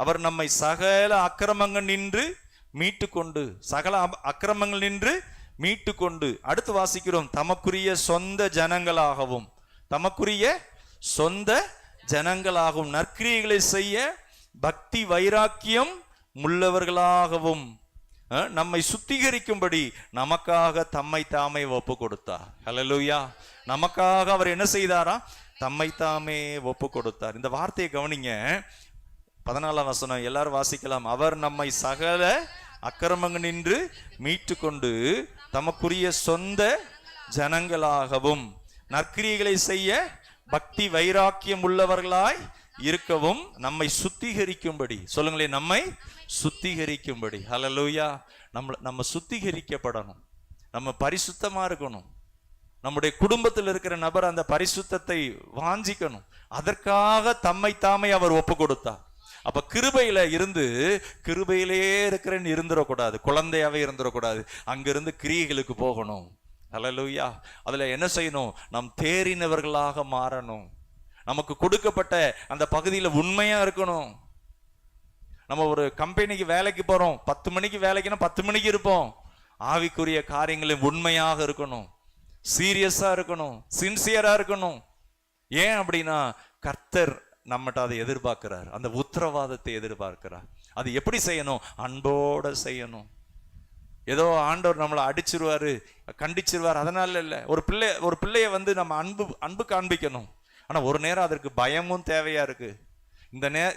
அவர் நம்மை சகல அக்கிரமங்கள் நின்று மீட்டு கொண்டு, சகல அக்கிரமங்கள் நின்று மீட்டு கொண்டு. அடுத்து வாசிக்கிறோம், தமக்குரிய சொந்த ஜனங்களாகவும், தமக்குரிய சொந்த ஜனங்களாகவும் நற்கிரியைகளை செய்ய பக்தி வைராக்கியம் உள்ளவர்களாகவும் நம்மை சுத்திகரிக்கும்படி நமக்காக தம்மை தாமே ஒப்பு கொடுத்தார். ஹல்லேலூயா. நமக்காக அவர் என்ன செய்தாரா? தம்மை தாமே ஒப்பு கொடுத்தார். இந்த வார்த்தையை கவனிங்க. 14ஆம் வசனம் எல்லாரும் வாசிக்கலாம். அவர் நம்மை சகல அக்கிரமங்கள் நின்று மீட்டு கொண்டு தமக்குரிய சொந்த ஜனங்களாகவும் நற்கிரியைகளை செய்ய பக்தி வைராக்கியம் உள்ளவர்களாய் இருக்கவும் நம்மை சுத்திகரிக்கும்படி, சொல்லுங்களேன், நம்மை சுத்திகரிக்கும்படி. ஹல்லேலூயா. நம்ம சுத்திகரிக்கப்படணும், நம்ம பரிசுத்தமா இருக்கணும். நம்முடைய குடும்பத்தில் இருக்கிற நபர் அந்த பரிசுத்தத்தை வாஞ்சிக்கணும். அதற்காக தம்மை தாமே அவர் ஒப்பு கொடுத்தார். அப்ப கிருபையில இருந்து கிருபையிலே இருக்கிறேன்னு இருந்துடக்கூடாது, குழந்தையாவே இருந்துடக்கூடாது. அங்கிருந்து கிரியைகளுக்கு போகணும். ஹல்லேலூயா. அதுல என்ன செய்யணும்? நாம் தேறினவர்களாக மாறணும். நமக்கு கொடுக்கப்பட்ட அந்த பகுதியில உண்மையா இருக்கணும். நம்ம ஒரு கம்பெனிக்கு வேலைக்கு போறோம், 10 மணிக்கு வேலைக்குன்னா 10 மணிக்கு இருப்போம். ஆவிக்குரிய காரியங்களில் உண்மையாக இருக்கணும், சீரியஸா இருக்கணும், சின்சியரா இருக்கணும். ஏன் அப்படின்னா கர்த்தர் நம்மகிட்ட அதை எதிர்பார்க்கிறார், அந்த உத்தரவாதத்தை எதிர்பார்க்கிறார். அது எப்படி செய்யணும்? அன்போட செய்யணும். ஏதோ ஆண்டவர் நம்மளை அடிச்சிருவாரு, கண்டிச்சிருவார், அதனால இல்லை. ஒரு பிள்ளைய வந்து நம்ம அன்பு காண்பிக்கணும். ஆனா ஒரு நேரம் அதற்கு பயமும் தேவையா இருக்கு.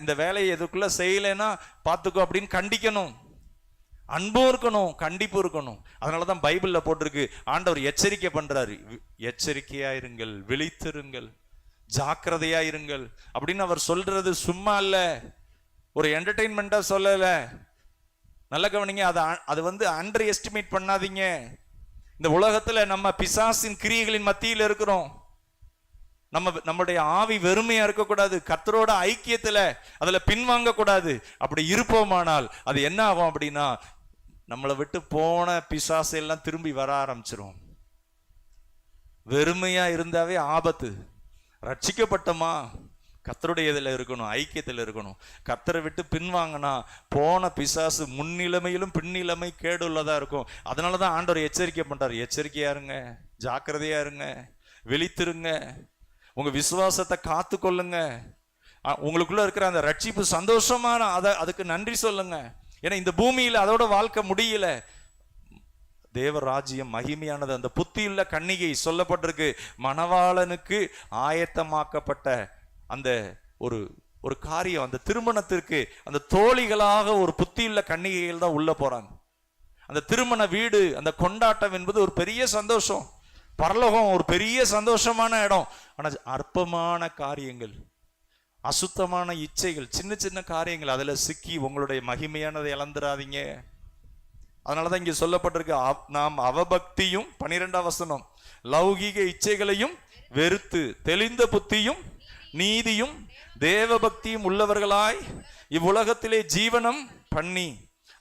இந்த வேலையை எதுக்குள்ள செய்யலைன்னா பார்த்துக்கோ அப்படின்னு கண்டிக்கணும். அன்பும் இருக்கணும், கண்டிப்பும் இருக்கணும். அதனாலதான் பைபிள்ல போட்டிருக்கு, ஆண்டவர் எச்சரிக்கை பண்றாரு. எச்சரிக்கையா இருங்கள், விழித்திருங்கள், ஜாக்கிரதையா இருங்கள் அப்படின்னு அவர் சொல்றது சும்மா இல்ல, ஒரு என்டர்டெயின்மெண்டா சொல்லல. நல்ல கவனிங்க. அது வந்து அண்டர் எஸ்டிமேட் பண்ணாதீங்க. இந்த உலகத்துல நம்ம பிசாசின் கிரியைகளின் மத்தியில் இருக்கிறோம். நம்முடைய ஆவி வெறுமையா இருக்கக்கூடாது, கர்த்தரோட ஐக்கியத்துல அதுல பின்வாங்க கூடாது. அப்படி இருப்போமானால் அது என்ன ஆகும் அப்படின்னா, நம்மளை விட்டு போன பிசாசு எல்லாம் திரும்பி வர ஆரம்பிச்சிரும். வெறுமையா இருந்தாவே ஆபத்து. ரட்சிக்கப்பட்டமா கர்த்தருடைய இதில் இருக்கணும், ஐக்கியத்தில் இருக்கணும். கர்த்தரை விட்டு பின்வாங்கினா போன பிசாசு முன்னிலைமையிலும் பின்னிலைமை கேடுள்ளதா இருக்கும். அதனாலதான் ஆண்டவர் எச்சரிக்கை பண்றாரு. எச்சரிக்கையா இருங்க, ஜாக்கிரதையா இருங்க, விழித்திருங்க, உங்க விசுவாசத்தை காத்து கொள்ளுங்க. உங்களுக்குள்ள இருக்கிற அந்த ரட்சிப்பு சந்தோஷமான அதுக்கு நன்றி சொல்லுங்க. ஏன்னா இந்த பூமியில அதோட வாழ்க்கை முடியல. தேவ ராஜ்யம் மகிமையானது. அந்த புத்தியுள்ள கன்னிகை சொல்லப்பட்டிருக்கு, மணவாளனுக்கு ஆயத்தமாக்கப்பட்ட அந்த ஒரு காரியம், அந்த திருமணத்திற்கு அந்த தோழிகளாக ஒரு புத்தியுள்ள கன்னிகைகள் தான் உள்ள போறாங்க. அந்த திருமண வீடு, அந்த கொண்டாட்டம் என்பது ஒரு பெரிய சந்தோஷம். பரலோகம் ஒரு பெரிய சந்தோஷமான இடம். ஆனா அற்பமான காரியங்கள், அசுத்தமான இச்சைகள், சின்ன சின்ன காரியங்கள், அதுல சிக்கி உங்களுடைய மகிமையானதை இழந்துடாதீங்க. அதனாலதான் இங்க சொல்லப்பட்டிருக்கு, நாம் அவபக்தியும் 12ஆம் வசனம், லௌகீக இச்சைகளையும் வெறுத்து தெளிந்த புத்தியும் நீதியும் தேவ பக்தியும் உள்ளவர்களாய் இவ்வுலகத்திலே ஜீவனம் பண்ணி.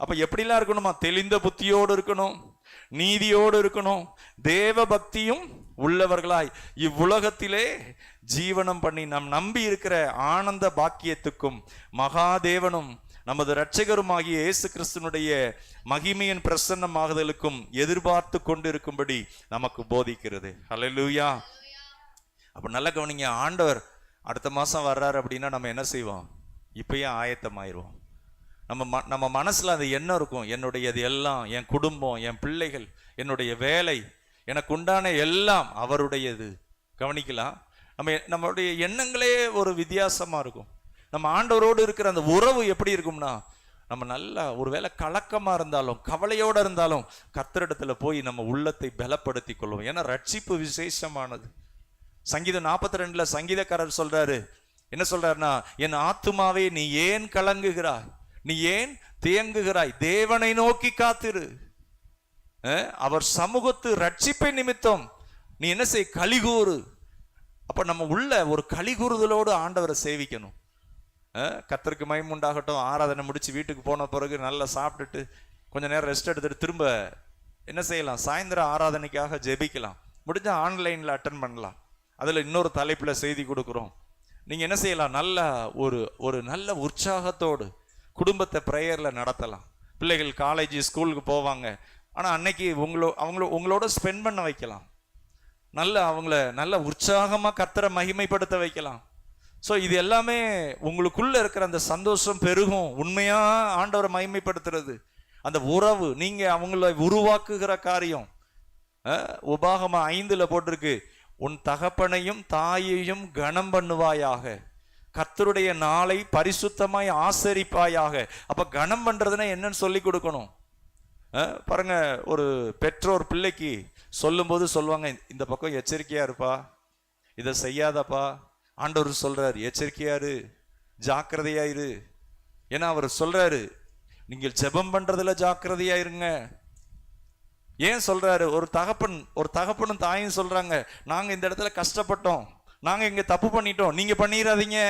அப்ப எப்படிலாம் இருக்கணுமா? தெளிந்த புத்தியோடு இருக்கணும், நீதியோடு இருக்கணும், தேவ பக்தியும் உள்ளவர்களாய் இவ்வுலகத்திலே ஜீவனம் பண்ணி நாம் நம்பி இருக்கிற ஆனந்த பாக்கியத்துக்கும் மகாதேவனும் நமது இரட்சகருமாகிய இயேசு கிறிஸ்துனுடைய மகிமையின் பிரசன்னமாகுதலுக்கும் எதிர்பார்த்து கொண்டிருக்கும்படி நமக்கு போதிக்கிறது. ஹல்லேலூயா. அப்ப நல்ல கவனிங்க. ஆண்டவர் அடுத்த மாசம் வர்றாரு அப்படின்னா நம்ம என்ன செய்வோம்? இப்பயே ஆயத்தமாயிருவோம். நம்ம மனசுல அது என்ன இருக்கும்? என்னுடையது எல்லாம், என் குடும்பம், என் பிள்ளைகள், என்னுடைய வேலை, எனக்கு உண்டான எல்லாம் அவருடையது. கவனிக்கலாம். நம்மளுடைய எண்ணங்களே ஒரு வித்தியாசமா இருக்கும். நம்ம ஆண்டவரோடு இருக்கிற அந்த உறவு எப்படி இருக்கும்னா, நம்ம நல்லா ஒருவேளை கலக்கமா இருந்தாலும் கவலையோட இருந்தாலும் கர்த்தரிடத்துல போய் நம்ம உள்ளத்தை பலப்படுத்தி கொள்வோம். ஏன்னா ரட்சிப்பு விசேஷமானது. சங்கீதம் 42 சங்கீதக்காரர் சொல்றாரு, என்ன சொல்றாருன்னா, என் ஆத்துமாவே நீ ஏன் கலங்குகிறாய், நீ ஏன் தேங்குகிறாய், தேவனை நோக்கி காத்திரு, அவர் சமூகத்து ரட்சிப்பை நிமித்தம் நீ என்ன செய், கலிகூறு. அப்ப நம்ம உள்ள ஒரு கலிகூறுதலோடு ஆண்டவரை சேவிக்கணும். கர்த்தருக்கு மகிமை உண்டாகட்டும். ஆராதனை முடிச்சு வீட்டுக்கு போன பிறகு நல்லா சாப்பிட்டுட்டு கொஞ்ச நேரம் ரெஸ்ட் எடுத்துட்டு திரும்ப என்ன செய்யலாம்? சாயந்தரம் ஆராதனைக்காக ஜெபிக்கலாம். முடிஞ்சா ஆன்லைன்ல அட்டன் பண்ணலாம். அதுல இன்னொரு தலைப்புல செய்தி கொடுக்குறோம். நீங்க என்ன செய்யலாம்? நல்ல ஒரு நல்ல உற்சாகத்தோடு குடும்பத்தை பிரேயர்ல நடத்தலாம். பிள்ளைகள் காலேஜ் ஸ்கூலுக்கு போவாங்க, ஆனா அன்னைக்கு உங்களோட ஸ்பெண்ட் பண்ண வைக்கலாம். அவங்கள நல்ல உற்சாகமா கர்த்தரை மகிமைப்படுத்த வைக்கலாம். ஸோ இது எல்லாமே உங்களுக்குள்ள இருக்கிற அந்த சந்தோஷம் பெருகும். உண்மையா ஆண்டவரை மகிமைப்படுத்துறது, அந்த உறவு, நீங்க அவங்கள உருவாக்குகிற காரியம். உபாகமம் 5 போட்டிருக்கு, உன் தகப்பனையும் தாயையும் கனம் பண்ணுவாயாக, கர்த்தருடைய நாளை பரிசுத்தமாய் ஆசரிப்பாயாக. அப்ப கனம் பண்றதுன்னா என்னன்னு சொல்லி கொடுக்கணும். பாருங்க, ஒரு பெற்றோர் பிள்ளைக்கு சொல்லும்போது சொல்லுவாங்க, இந்த பக்கம் எச்சரிக்கையா இருப்பா, இதை செய்யாதப்பா. ஆண்டவர் சொல்றாரு, எச்சரிக்கையா இரு, ஜாக்கிரதையா இரு. ஏன்னா அவர் சொல்றாரு, நீங்கள் ஜெபம் பண்றதுல ஜாக்கிரதையா இருங்க. ஏன் சொல்றாரு? ஒரு தகப்பனும் தாயும் சொல்றாங்க, நாங்க இந்த இடத்துல கஷ்டப்பட்டோம், நாங்க இங்க தப்பு பண்ணிட்டோம், நீங்க பண்ணிடாதீங்க.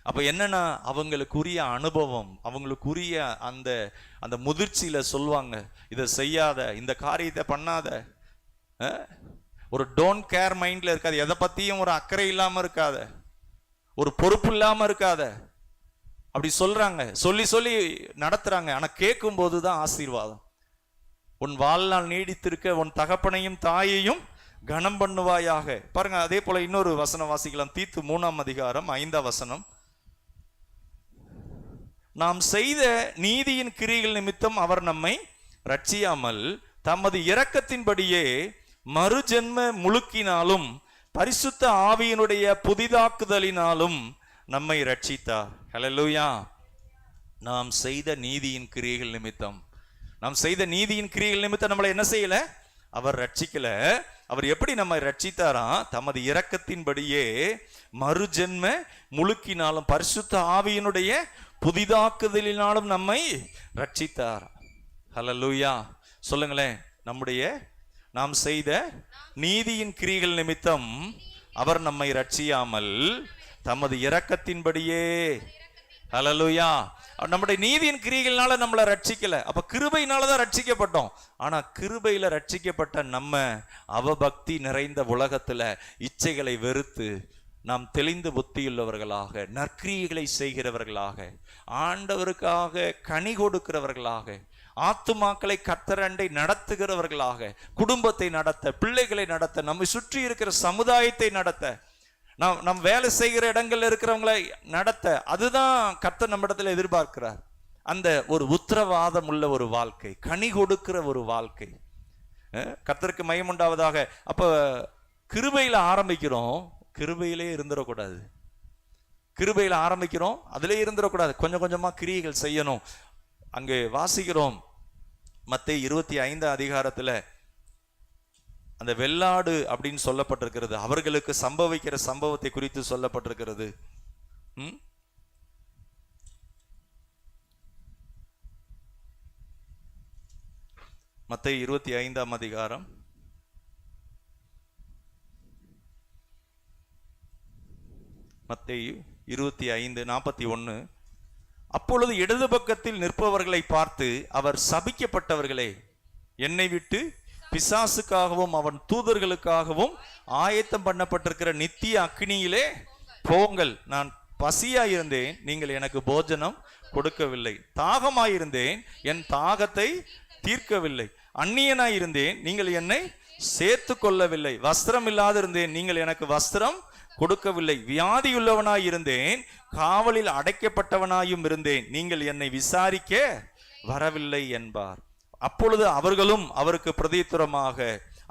அப்ப என்னன்னா, அவங்களுக்குரிய அனுபவம், அவங்களுக்குரிய அந்த அந்த முதிர்ச்சியில சொல்லுவாங்க, இதை செய்யாத, இந்த காரியத்தை பண்ணாத. ஒரு டோன்ட் கேர் மைண்ட்ல இருக்காது, எதை பத்தியும் ஒரு அக்கறை இல்லாம இருக்காத, ஒரு பொறுப்பு இல்லாம இருக்காத. அப்படி சொல்றாங்க, சொல்லி சொல்லி நடத்துறாங்க. ஆனா கேட்கும் போதுதான் ஆசீர்வாதம். உன் வாழ்நாள் நீடித்திருக்க உன் தகப்பனையும் தாயையும் கனம் பண்ணுவாயாக. பாருங்க, அதே போல இன்னொரு வசனம் வாசிக்கலாம். தீத்து 3ஆம் அதிகாரம் 5ஆம் வசனம். நாம் செய்த நீதியின் கிரியைகள் நிமித்தம் அவர் நம்மை ரட்சியாமல் தமது இரக்கத்தின்படியே மறுஜென்ம முழுக்கினாலும் பரிசுத்த ஆவியினுடைய புதிதாக்குதலினாலும் நம்மை ரட்சித்தார். ஹல்லேலூயா. நாம் செய்த நீதியின் கிரியைகள் நிமித்தம், நாம் செய்த நீதியின் கிரியைகள் நிமித்தம் நம்மளை என்ன செய்யல? அவர் ரட்சிக்கல. அவர் எப்படி நம்மை ரட்சித்தாராம்? தமது இரக்கத்தின்படியே மறுஜென்ம முழுக்கினாலும் பரிசுத்த ஆவியினுடைய புதிதாக்குதலினாலும் நம்மை ரட்சித்தார். ஹல்லேலூயா. சொல்லுங்களேன், நாம் செய்த நீதியின் கிரியைகள் நிமித்தம் அவர் நம்மை ரட்சியாமல் தமது இரக்கத்தின்படியே. ஹல்லேலூயா. நம்முடைய நீதியின் கிரியைகள்னால நம்மளை ரட்சிக்கல. அப்ப கிருபையினாலதான் ரட்சிக்கப்பட்டோம். ஆனா கிருபையில ரட்சிக்கப்பட்ட நம்ம அவபக்தி நிறைந்த உலகத்துல இச்சைகளை வெறுத்து நாம் தெளிந்து புத்தியுள்ளவர்களாக, நற்கிரியைகளை செய்கிறவர்களாக, ஆண்டவருக்காக கனி கொடுக்கிறவர்களாக, ஆத்துமாக்களை கர்த்தரண்டை நடத்துகிறவர்களாக, குடும்பத்தை நடத்த, பிள்ளைகளை நடத்த, நம்மை சுற்றி இருக்கிற சமுதாயத்தை நடத்த, நம் வேலை செய்கிற இடங்கள்ல இருக்கிறவங்களை நடத்த, அதுதான் கர்த்தர் நம்மிடத்துல எதிர்பார்க்கிறார். அந்த ஒரு உத்தரவாதம் உள்ள ஒரு வாழ்க்கை, கனி கொடுக்கிற ஒரு வாழ்க்கை. கர்த்தருக்கு மகிமை உண்டாவதாக. அப்ப கிருபையில ஆரம்பிக்கிறோம், கிருபையிலே இருந்துடக்கூடாது. கிருபையில ஆரம்பிக்கிறோம், அதிலே இருந்துடக்கூடாது. கொஞ்சம் கொஞ்சமா கிரியைகள் செய்யணும். அங்கே வாசிக்கிறோம், மத்தேயு 25ஆம் அதிகாரத்துல அந்த வெள்ளாடு அப்படின்னு சொல்லப்பட்டிருக்கிறது. அவர்களுக்கு சம்பவிக்கிற சம்பவத்தை குறித்து சொல்லப்பட்டிருக்கிறது. மத்தேயு 25ஆம் அதிகாரம் மத்தேயு 25:41. அப்பொழுது இடது பக்கத்தில் நிற்பவர்களை பார்த்து அவர், சபிக்கப்பட்டவர்களே, என்னை விட்டு பிசாசுக்காகவும் அவன் தூதர்களுக்காகவும் ஆயத்தம் பண்ணப்பட்டிருக்கிற நித்திய அக்கினியிலே போங்கள். நான் பசியாயிருந்தேன், நீங்கள் எனக்கு போஜனம் கொடுக்கவில்லை. தாகமாயிருந்தேன், என் தாகத்தை தீர்க்கவில்லை. அந்நியனாயிருந்தேன், நீங்கள் என்னை சேர்த்து கொள்ளவில்லை. வஸ்திரம் இல்லாதிருந்தேன், நீங்கள் எனக்கு வஸ்திரம் கொடுக்கவில்லை. வியாதியுள்ளவனாய் இருந்தேன், காவலில் அடைக்கப்பட்டவனாயும் இருந்தேன், நீங்கள் என்னை விசாரிக்க வரவில்லை என்பார். அப்பொழுது அவர்களும் அவருக்கு பிரதியுத்தரமாக,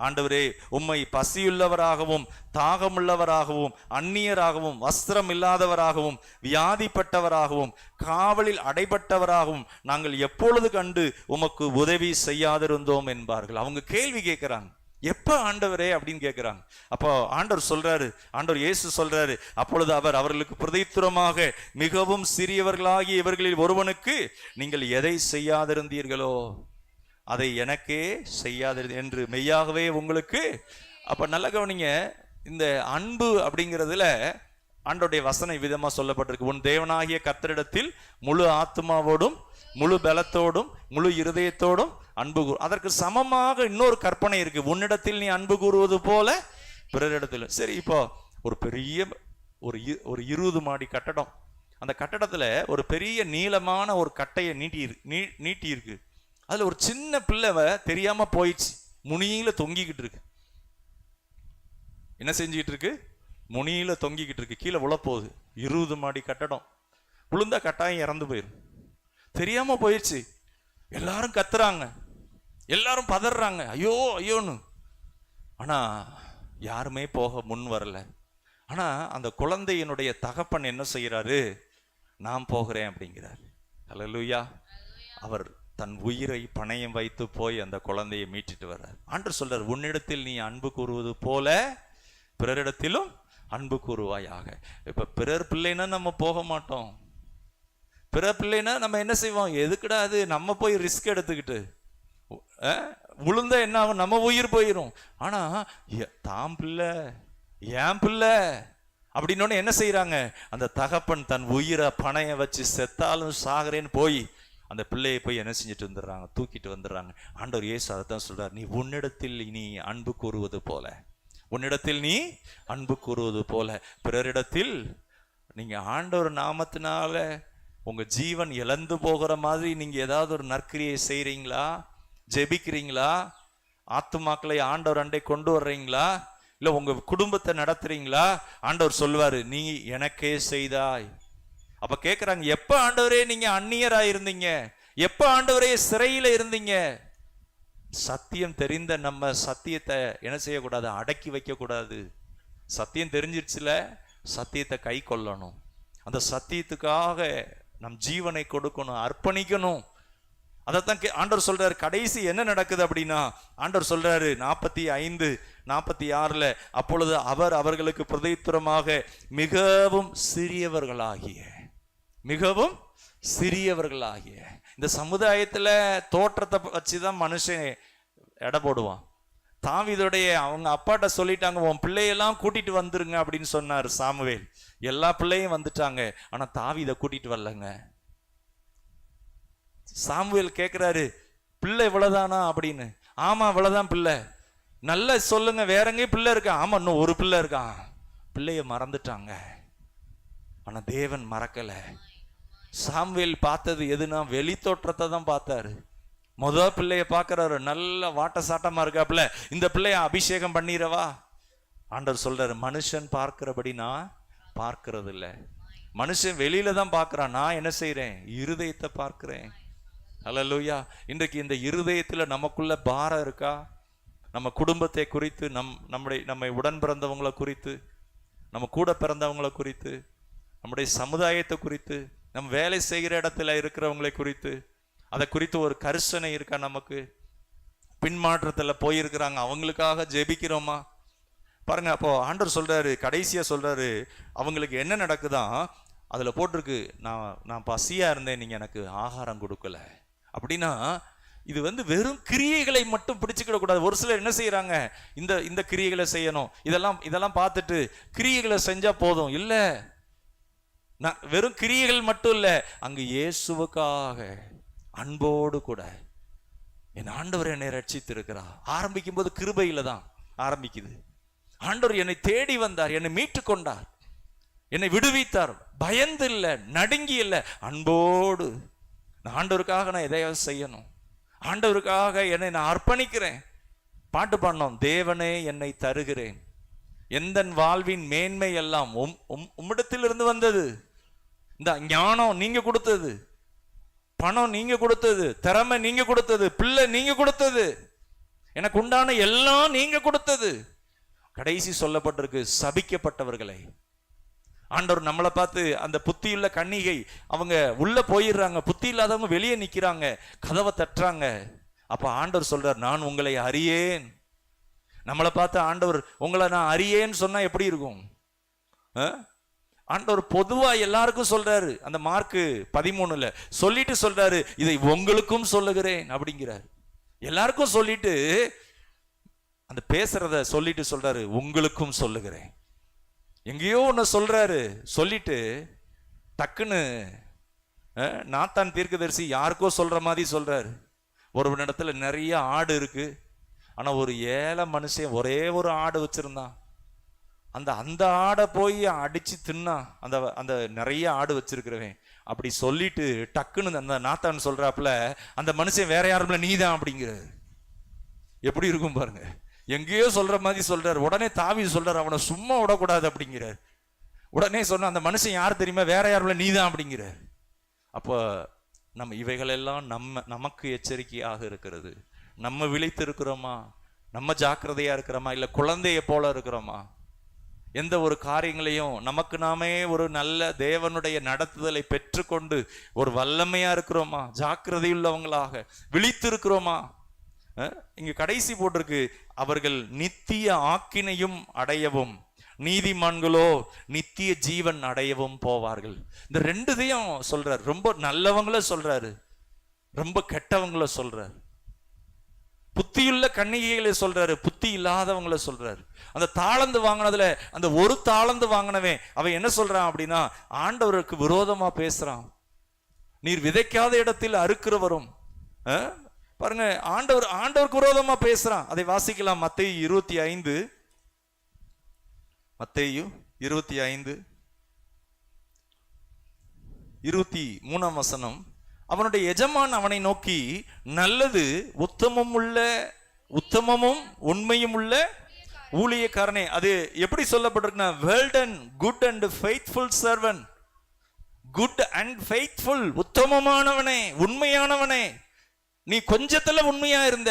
ஆண்டவரே, உம்மை பசியுள்ளவராகவும் தாகமுள்ளவராகவும் அந்நியராகவும் வஸ்திரம் இல்லாதவராகவும் வியாதிப்பட்டவராகவும் காவலில் அடைபட்டவராகவும் நாங்கள் எப்பொழுது கண்டு உமக்கு உதவி செய்யாதிருந்தோம் என்பார்கள். அவங்க கேள்வி கேட்கிறாங்க, எப்ப ஆண்டவரே அப்படின்னு கேட்கிறாங்க. அப்போ ஆண்டவர் சொல்றாரு, ஆண்டவர் இயேசு சொல்றாரு, அப்பொழுது அவர் அவர்களுக்கு பிரதியுத்தரமாக, மிகவும் சிறியவர்களாகிய இவர்களில் ஒருவனுக்கு நீங்கள் எதை செய்யாதிருந்தீர்களோ அதை எனக்கே செய்யாதிரு என்று மெய்யாகவே உங்களுக்கு. அப்ப நல்ல கவனிங்க, இந்த அன்பு அப்படிங்கிறதுல ஆண்டோடைய வசனம் விதமா சொல்லப்பட்டிருக்கு. உன் தேவனாகிய கர்த்தரிடத்தில் முழு ஆத்மாவோடும் முழு பலத்தோடும் முழு இருதயத்தோடும் அன்பு கூறு. அதற்கு சமமாக இன்னொரு கற்பனை இருக்கு, உன்னிடத்தில் நீ அன்பு கூறுவது போல பிறரிடத்தில். சரி, இப்போ ஒரு பெரிய ஒரு 20 மாடி கட்டடம், அந்த கட்டடத்துல ஒரு பெரிய நீளமான ஒரு கட்டையை நீட்டி இருக்கு. அதுல ஒரு சின்ன பிள்ளை தெரியாம போயிடுச்சு, முனியில தொங்கிக்கிட்டு இருக்கு. என்ன செஞ்சுக்கிட்டு இருக்கு? முனியில தொங்கிக்கிட்டு இருக்கு. கீழே விழப்போகுது. 20 மாடி கட்டடம், விழுந்தா கட்டாயம் இறந்து போயிடும். தெரியாம போயிடுச்சு. எல்லாரும் கத்துறாங்க, எல்லாரும் பதறாங்க, ஐயோ ஐயோன்னு. ஆனா யாருமே போக முன் வரல. ஆனா அந்த குழந்தையினுடைய தகப்பன் என்ன செய்யறாரு? நான் போகிறேன் அப்படிங்கிறார். அல்லேலூயா. அவர் தன் உயிரை பணயம் வைத்து போய் அந்த குழந்தையை மீட்டுட்டு வர்றார். ஆண்டவர் சொல்றார், உன்னிடத்தில் நீ அன்பு கூறுவது போல பிறரிடத்திலும் அன்பு கூறுவாயாக. இப்ப பிறர் பிள்ளைன்னா நம்ம போக மாட்டோம். பிறர் பிள்ளைன்னா நம்ம என்ன செய்வோம்? எதுக்குடா அது, நம்ம போய் ரிஸ்க் எடுத்துக்கிட்டு விழுந்தா என்ன ஆகும்? நம்ம உயிர் போயிடும். ஆனா தாம் பிள்ளை, ஏன் பிள்ளை அப்படின்னு என்ன செய்யறாங்க? அந்த தகப்பன் தன் உயிரை பணைய வச்சு செத்தாலும் சாகிறேன்னு போய் அந்த பிள்ளையை போய் என்ன செஞ்சுட்டு வந்துடுறாங்க? தூக்கிட்டு வந்துடுறாங்க. ஆண்டவர் இயேசு அதைத்தான் சொல்றார், நீ உன்னிடத்தில் நீ அன்பு கூறுவது போல, உன்னிடத்தில் நீ அன்பு கூறுவது போல பிறரிடத்தில். நீங்க ஆண்டவர் நாமத்தினால உங்க ஜீவன் இழந்து போகிற மாதிரி நீங்க ஏதாவது ஒரு நற்கிரியை செய்றீங்களா? ஜெபிக்கிறீங்களா? ஆத்துமாக்களை ஆண்டவர் அண்டை கொண்டு வர்றீங்களா? இல்ல உங்க குடும்பத்தை நடத்துறீங்களா? ஆண்டவர் சொல்வாரு, நீ எனக்கே செய்தாய். அப்ப கேக்குறாங்க, எப்ப ஆண்டவரே நீங்க அந்நியரா இருந்தீங்க? எப்ப ஆண்டவரே சிறையில இருந்தீங்க? சத்தியம் தெரிந்த நம்ம சத்தியத்தை என்ன செய்யக்கூடாது? அடக்கி வைக்க கூடாது. சத்தியம் தெரிஞ்சிருச்சுல, சத்தியத்தை கை கொள்ளணும். அந்த சத்தியத்துக்காக நம் ஜீவனை கொடுக்கணும், அர்ப்பணிக்கணும். அதைத்தான் ஆண்டவர் சொல்றாரு. கடைசி என்ன நடக்குது அப்படின்னா, ஆண்டவர் சொல்றாரு 45-46, அப்பொழுது அவர் அவர்களுக்கு பிரதியுத்தரமாக மிகவும் சிறியவர்களாகிய, மிகவும் சிறியவர்களாகிய. இந்த சமுதாயத்துல தோற்றத்தை வச்சுதான் மனுஷன் எடை போடுவான். தாவீதுடைய அவங்க அப்பாட்ட சொல்லிட்டாங்க, உன் பிள்ளையெல்லாம் கூட்டிட்டு வந்துருங்க அப்படின்னு சொன்னார் சாமுவேல். எல்லா பிள்ளையும் வந்துட்டாங்க, ஆனா தாவீதை கூட்டிட்டு வரலங்க. சாமுவேல் கேட்கிறாரு, பிள்ளை இவ்வளவுதானா அப்படின்னு. ஆமா இவ்வளவுதான் பிள்ளை. நல்லா சொல்லுங்க, வேற எங்கேயும் பிள்ளை இருக்கா? ஆமா இன்னும் ஒரு பிள்ளை இருக்கான். பிள்ளைய மறந்துட்டாங்க. ஆனா தேவன் மறக்கல. சாமுவேல் பார்த்தது எதுனா வெளி தோற்றத்தை தான் பார்த்தாரு. முதல் பிள்ளைய பார்க்கிறாரு, நல்ல வாட்ட சாட்டமா இருக்காப்புல, இந்த பிள்ளைய அபிஷேகம் பண்ணிரவா? ஆண்டவர் சொல்றாரு, மனுஷன் பார்க்கிறபடி நான் பார்க்கிறது இல்லை. மனுஷன் வெளியில தான் பார்க்கிறான், நான் என்ன செய்யறேன்? இருதயத்தை பார்க்கிறேன். அல்லேலூயா. இன்றைக்கு இந்த இருதயத்துல நமக்குள்ள பாரம் இருக்கா? நம்ம குடும்பத்தை குறித்து, நம்மை உடன் பிறந்தவங்களை குறித்து, நம்ம கூட பிறந்தவங்களை குறித்து, நம்முடைய சமுதாயத்தை குறித்து, நம்ம வேலை செய்கிற இடத்துல இருக்கிறவங்களை குறித்து, அதை குறித்து ஒரு கரிசனை இருக்கா? நமக்கு பின்மாற்றத்துல போயிருக்கிறாங்க, அவங்களுக்காக ஜெபிக்கிறோமா? பாருங்க, அப்போ ஆண்டவர் சொல்றாரு, கடைசியா சொல்றாரு, அவங்களுக்கு என்ன நடக்குதான்? அதுல போட்டிருக்கு, நான் பசியா இருந்தேன், நீங்க எனக்கு ஆகாரம் கொடுக்கல அப்படின்னா. இது வெறும் கிரியைகளை மட்டும் பிடிச்சுக்கிட கூடாது. ஒரு சிலர் என்ன செய்யறாங்க? இந்த கிரியைகளை செய்யணும், இதெல்லாம் பார்த்துட்டு கிரியைகளை செஞ்சா போதும். இல்ல, நான் வெறும் கிரியைகள் மட்டும் இல்ல, அங்கு இயேசுவுக்காக அன்போடு கூட என் ஆண்டவர் என்னை ரட்சித்து இருக்கிறார். ஆரம்பிக்கும் போது கிருபையில தான் ஆரம்பிக்குது. ஆண்டவர் என்னை தேடி வந்தார், என்னை மீட்டு கொண்டார், என்னை விடுவித்தார். பயந்து இல்லை, நடுங்கி இல்லை, அன்போடு ஆண்டவருக்காக நான் எதையாவது செய்யணும், ஆண்டவருக்காக என்னை நான் அர்ப்பணிக்கிறேன். பாட்டு பாடணும், தேவனே என்னை தருகிறேன், எந்த வாழ்வின் மேன்மை எல்லாம் உம்மிடத்திலிருந்து வந்தது. இந்த ஞானம் நீங்க கொடுத்தது, பணம் நீங்க கொடுத்தது, திறமை நீங்க கொடுத்தது, பிள்ளை நீங்க கொடுத்தது, எனக்கு உண்டான எல்லாம் நீங்க கொடுத்தது. கடைசி சொல்லப்பட்டிருக்கு, சபிக்கப்பட்டவர்களை ஆண்டவர் நம்மளை பார்த்து, அந்த புத்தியுள்ள கன்னிகை அவங்க உள்ள போயிடுறாங்க, புத்தி இல்லாதவங்க வெளியே நிக்கிறாங்க, கதவை தட்டுறாங்க. அப்ப ஆண்டவர் சொல்றார், நான் உங்களை அறியேன். நம்மளை பார்த்து ஆண்டவர் உங்களை நான் அறியேன்னு சொன்னா எப்படி இருக்கும்? ஆண்டவர் பொதுவா எல்லாருக்கும் சொல்றாரு. அந்த மார்க் 13 சொல்லிட்டு சொல்றாரு, இதை உங்களுக்கும் சொல்லுகிறேன் அப்படிங்கிறார். எல்லாருக்கும் சொல்லிட்டு, அந்த பேசுறத சொல்லிட்டு சொல்றாரு, உங்களுக்கும் சொல்லுகிறேன். எங்கேயோ ஒன்று சொல்றாரு, சொல்லிட்டு டக்குன்னு நாத்தான் தீர்க்கதரிசி யாருக்கோ சொல்ற மாதிரி சொல்றாரு. ஒரு இடத்துல நிறைய ஆடு இருக்கு, ஆனா ஒரு ஏழை மனுஷன் ஒரே ஒரு ஆடு வச்சிருந்தான். அந்த ஆடை போய் அடிச்சு தின்னா, அந்த நிறைய ஆடு வச்சிருக்கிறவன். அப்படி சொல்லிட்டு டக்குன்னு அந்த நாத்தான் சொல்றாப்புல, அந்த மனுஷன் வேற யாரும் நீதான் அப்படிங்கிறாரு. எப்படி இருக்கும் பாருங்க, எங்கேயோ சொல்ற மாதிரி சொல்றாரு. உடனே தாவீது சொல்றாரு, அவனை சும்மா விடக்கூடாது அப்படிங்கிறார். உடனே சொன்ன அந்த மனுஷன் யார் தெரியுமா? வேற யாரும் நீதான் அப்படிங்கிறார். அப்போ நம்ம இவைகளெல்லாம் நமக்கு எச்சரிக்கையாக இருக்கிறது. நம்ம விழித்து இருக்கிறோமா? நம்ம ஜாக்கிரதையா இருக்கிறோமா, இல்ல குழந்தைய போல இருக்கிறோமா? எந்த ஒரு காரியங்களையும் நமக்கு நாமே ஒரு நல்ல தேவனுடைய நடத்துதலை பெற்றுக்கொண்டு ஒரு வல்லமையா இருக்கிறோமா, ஜாக்கிரதை உள்ளவங்களாக விழித்திருக்கிறோமா? இங்க கடைசி போட்டிருக்கு, அவர்கள் நித்திய ஆக்கினையும் அடையவும் நீதிமான்களோ நித்திய ஜீவன் அடையவும் போவார்கள். இந்த ரெண்டுதையும் சொல்றாரு. ரொம்ப நல்லவங்கள சொல்றாரு, ரொம்ப கெட்டவங்கள சொல்றாரு. புத்தியுள்ள கன்னிகைகளை சொல்றாரு, புத்தி இல்லாதவங்கள சொல்றாரு. அந்த தாளந்து வாங்கினதுல அந்த ஒரு தாளந்து வாங்கினவன் அவன் என்ன சொல்றான் அப்படின்னா, ஆண்டவருக்கு விரோதமா பேசுறான். நீர் விதைக்காத இடத்தில் அறுக்கிறவரும். பாருங்க, ஆண்டவருக்கு விரோதமா பேசுறான். அதை வாசிக்கலாம். மத்தேயு 25, மத்தேயு 25 23 வசனம். அவனுடைய எஜமான் அவனை நோக்கி, நல்லது உத்தமமும் உண்மையும் உள்ள ஊழியக்காரனே. அது எப்படி சொல்லப்பட்டிருக்குன்னா, well done good and faithful servant. Good and faithful, உத்தமமானவனே, உண்மையானவனே. நீ கொஞ்சத்துல உண்மையா இருந்த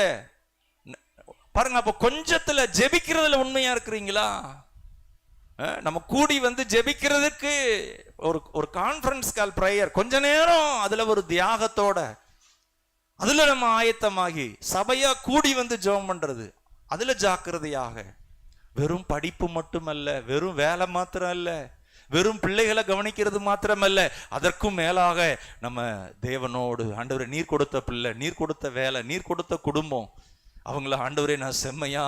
பாருங்க. அப்ப கொஞ்சத்துல ஜெபிக்கிறதுல உண்மையா இருக்கிறீங்களா? நம்ம கூடி வந்து ஜெபிக்கிறதுக்கு ஒரு கான்ஃபரன்ஸ் கால் பிரேயர், கொஞ்ச நேரம் அதுல ஒரு தியாகத்தோட அதுல நம்ம ஆயத்தமாகி சபையா கூடி வந்து ஜெபம் பண்றது, அதுல ஜாக்கிரதையாக. வெறும் படிப்பு மட்டுமல்ல, வெறும் வேலை மாத்திரம் அல்ல, வெறும் பிள்ளைகளை கவனிக்கிறது மாத்திரமல்ல, அதற்கும் மேலாக நம்ம தேவனோடு, ஆண்டவரே நீர் கொடுத்த பிள்ளை, நீர் கொடுத்த வேலை, நீர் கொடுத்த குடும்பம், அவங்கள ஆண்டவரே நான் செம்மையா,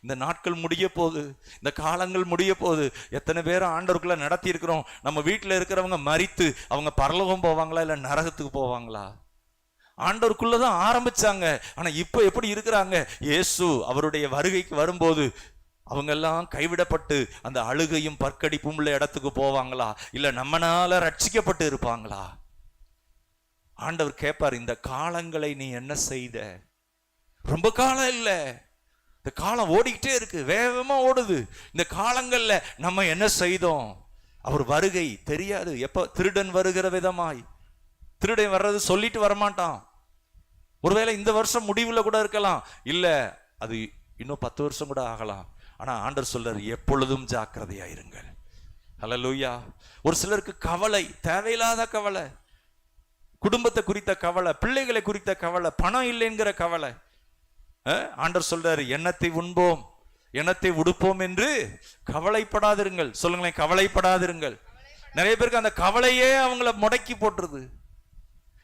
இந்த நாட்கள் முடிய போகுது, இந்த காலங்கள் முடிய போகுது. எத்தனை பேரை ஆண்டவருக்குள்ள நடத்தி இருக்கிறோம். நம்ம வீட்டில் இருக்கிறவங்க மரித்து அவங்க பரலோகம் போவாங்களா இல்லை நரகத்துக்கு போவாங்களா? ஆண்டவருக்குள்ளதான் ஆரம்பிச்சாங்க. ஆனா இப்போ எப்படி இருக்கிறாங்க? இயேசு அவருடைய வருகைக்கு வரும்போது அவங்க எல்லாம் கைவிடப்பட்டு அந்த அழுகையும் பற்கடிப்பும் உள்ள இடத்துக்கு போவாங்களா, இல்ல நம்மனால ரட்சிக்கப்பட்டு இருப்பாங்களா? ஆண்டவர் கேட்பார், இந்த காலங்களை நீ என்ன செய்த? ரொம்ப காலம் இல்ல, இந்த காலம் ஓடிக்கிட்டே இருக்கு, வேகமா ஓடுது. இந்த காலங்கள்ல நம்ம என்ன செய்தோம்? அவர் வருகை தெரியாது. எப்ப திருடன் வருகிற விதமாய், திருடன் வர்றது சொல்லிட்டு வரமாட்டான். ஒருவேளை இந்த வருஷம் முடிவுல கூட இருக்கலாம், இல்ல அது இன்னும் 10 வருஷம் கூட ஆகலாம். ஆனா ஆண்டவர் சொல்றாரு, எப்பொழுதும் ஜாக்கிரதையாயிருங்கள். ஹல்லேலூயா. ஒரு சிலருக்கு கவலை, தேவையில்லாத கவலை, குடும்பத்தை குறித்த கவலை, பிள்ளைகளை குறித்த கவலை, பணம் இல்லைங்கிற கவலை. ஆண்டவர் சொல்றாரு, எண்ணத்தை உண்போம் எண்ணத்தை உடுப்போம் என்று கவலைப்படாதிருங்கள். சொல்லுங்களேன், கவலைப்படாதிருங்கள். நிறைய பேருக்கு அந்த கவலையே அவங்கள முடக்கி போட்டுருது.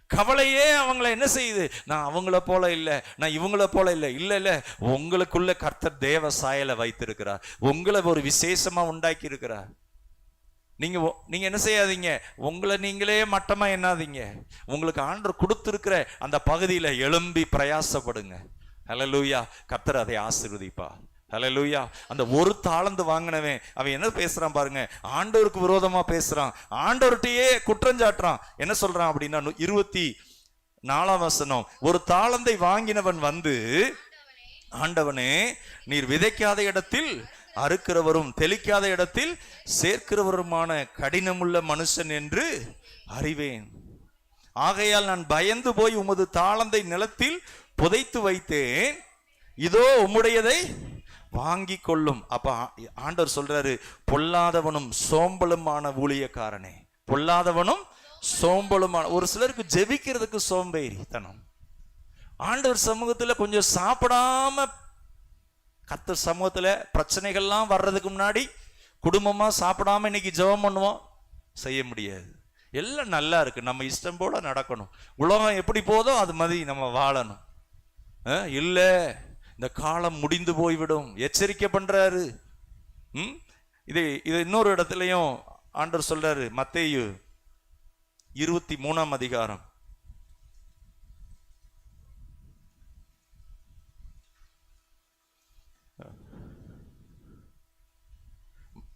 கவலையே அவங்கள என்ன செய்யுது? நான் அவங்கள போல இல்லை, நான் இவங்கள போல இல்லை. இல்ல இல்ல, உங்களுக்குள்ள கர்த்தர் தேவ சாயலை வைத்திருக்கிறார், உங்களை ஒரு விசேஷமா உண்டாக்கி இருக்கிறார். நீங்க என்ன செய்யாதீங்க, உங்களை நீங்களே மட்டமா எண்ணாதீங்க. உங்களுக்கு ஆண்டவர் கொடுத்திருக்கிற அந்த பகுதியில எழும்பி பிரயாசப்படுங்க. ஹல்லேலூயா. கர்த்தர் அதை ஆசீர்வதிப்பா. ஹல்லேலூயா. அந்த ஒரு தாளந்து வாங்கினவன் அவன் என்ன பேசுறான் பாருங்க, ஆண்டவருக்கு விரோதமா பேசுறான், ஆண்டவர்கிட்டயே குற்றஞ்சாட்டுறான். என்ன சொல்றான் அப்படின்னா 24 வசனம், ஒரு தாளந்தை வாங்கினவன் வந்து, ஆண்டவனே நீர் விதைக்காத இடத்தில் அறுக்கிறவரும் தெளிக்காத இடத்தில் சேர்க்கிறவருமான கடினமுள்ள மனுஷன் என்று அறிவேன். ஆகையால் நான் பயந்து போய் உமது தாளந்தை நிலத்தில் புதைத்து வைத்தேன், இதோ உம்முடையதை வாங்கி கொள்ளும். அப்ப ஆண்டவர் சொல்றாரு, பொல்லாதவனும் சோம்பலுமான ஊழியக்காரனே, பொல்லாதவனும் சோம்பலுமான. ஒரு சிலருக்கு ஜெபிக்கிறதுக்கு சோம்பேறித்தனம். ஆண்டவர் சமூகத்துல கொஞ்சம் சாப்பிடாம, கர்த்தர் சமூகத்துல பிரச்சனைகள்லாம் வர்றதுக்கு முன்னாடி குடும்பமா சாப்பிடாம இன்னைக்கு ஜெபம் பண்ணுவோம், செய்ய முடியாது. எல்லாம் நல்லா இருக்கு, நம்ம இஷ்டம் போல நடக்கணும், உலகம் எப்படி போதோ அது மாதிரி நம்ம வாழணும். இல்ல, இந்த காலம் முடிந்து போய்விடும், எச்சரிக்கை பண்றாரு. இது இன்னொரு இடத்துலயும் ஆண்டவர் சொல்றாரு, மத்தேயு 23 அதிகாரம்.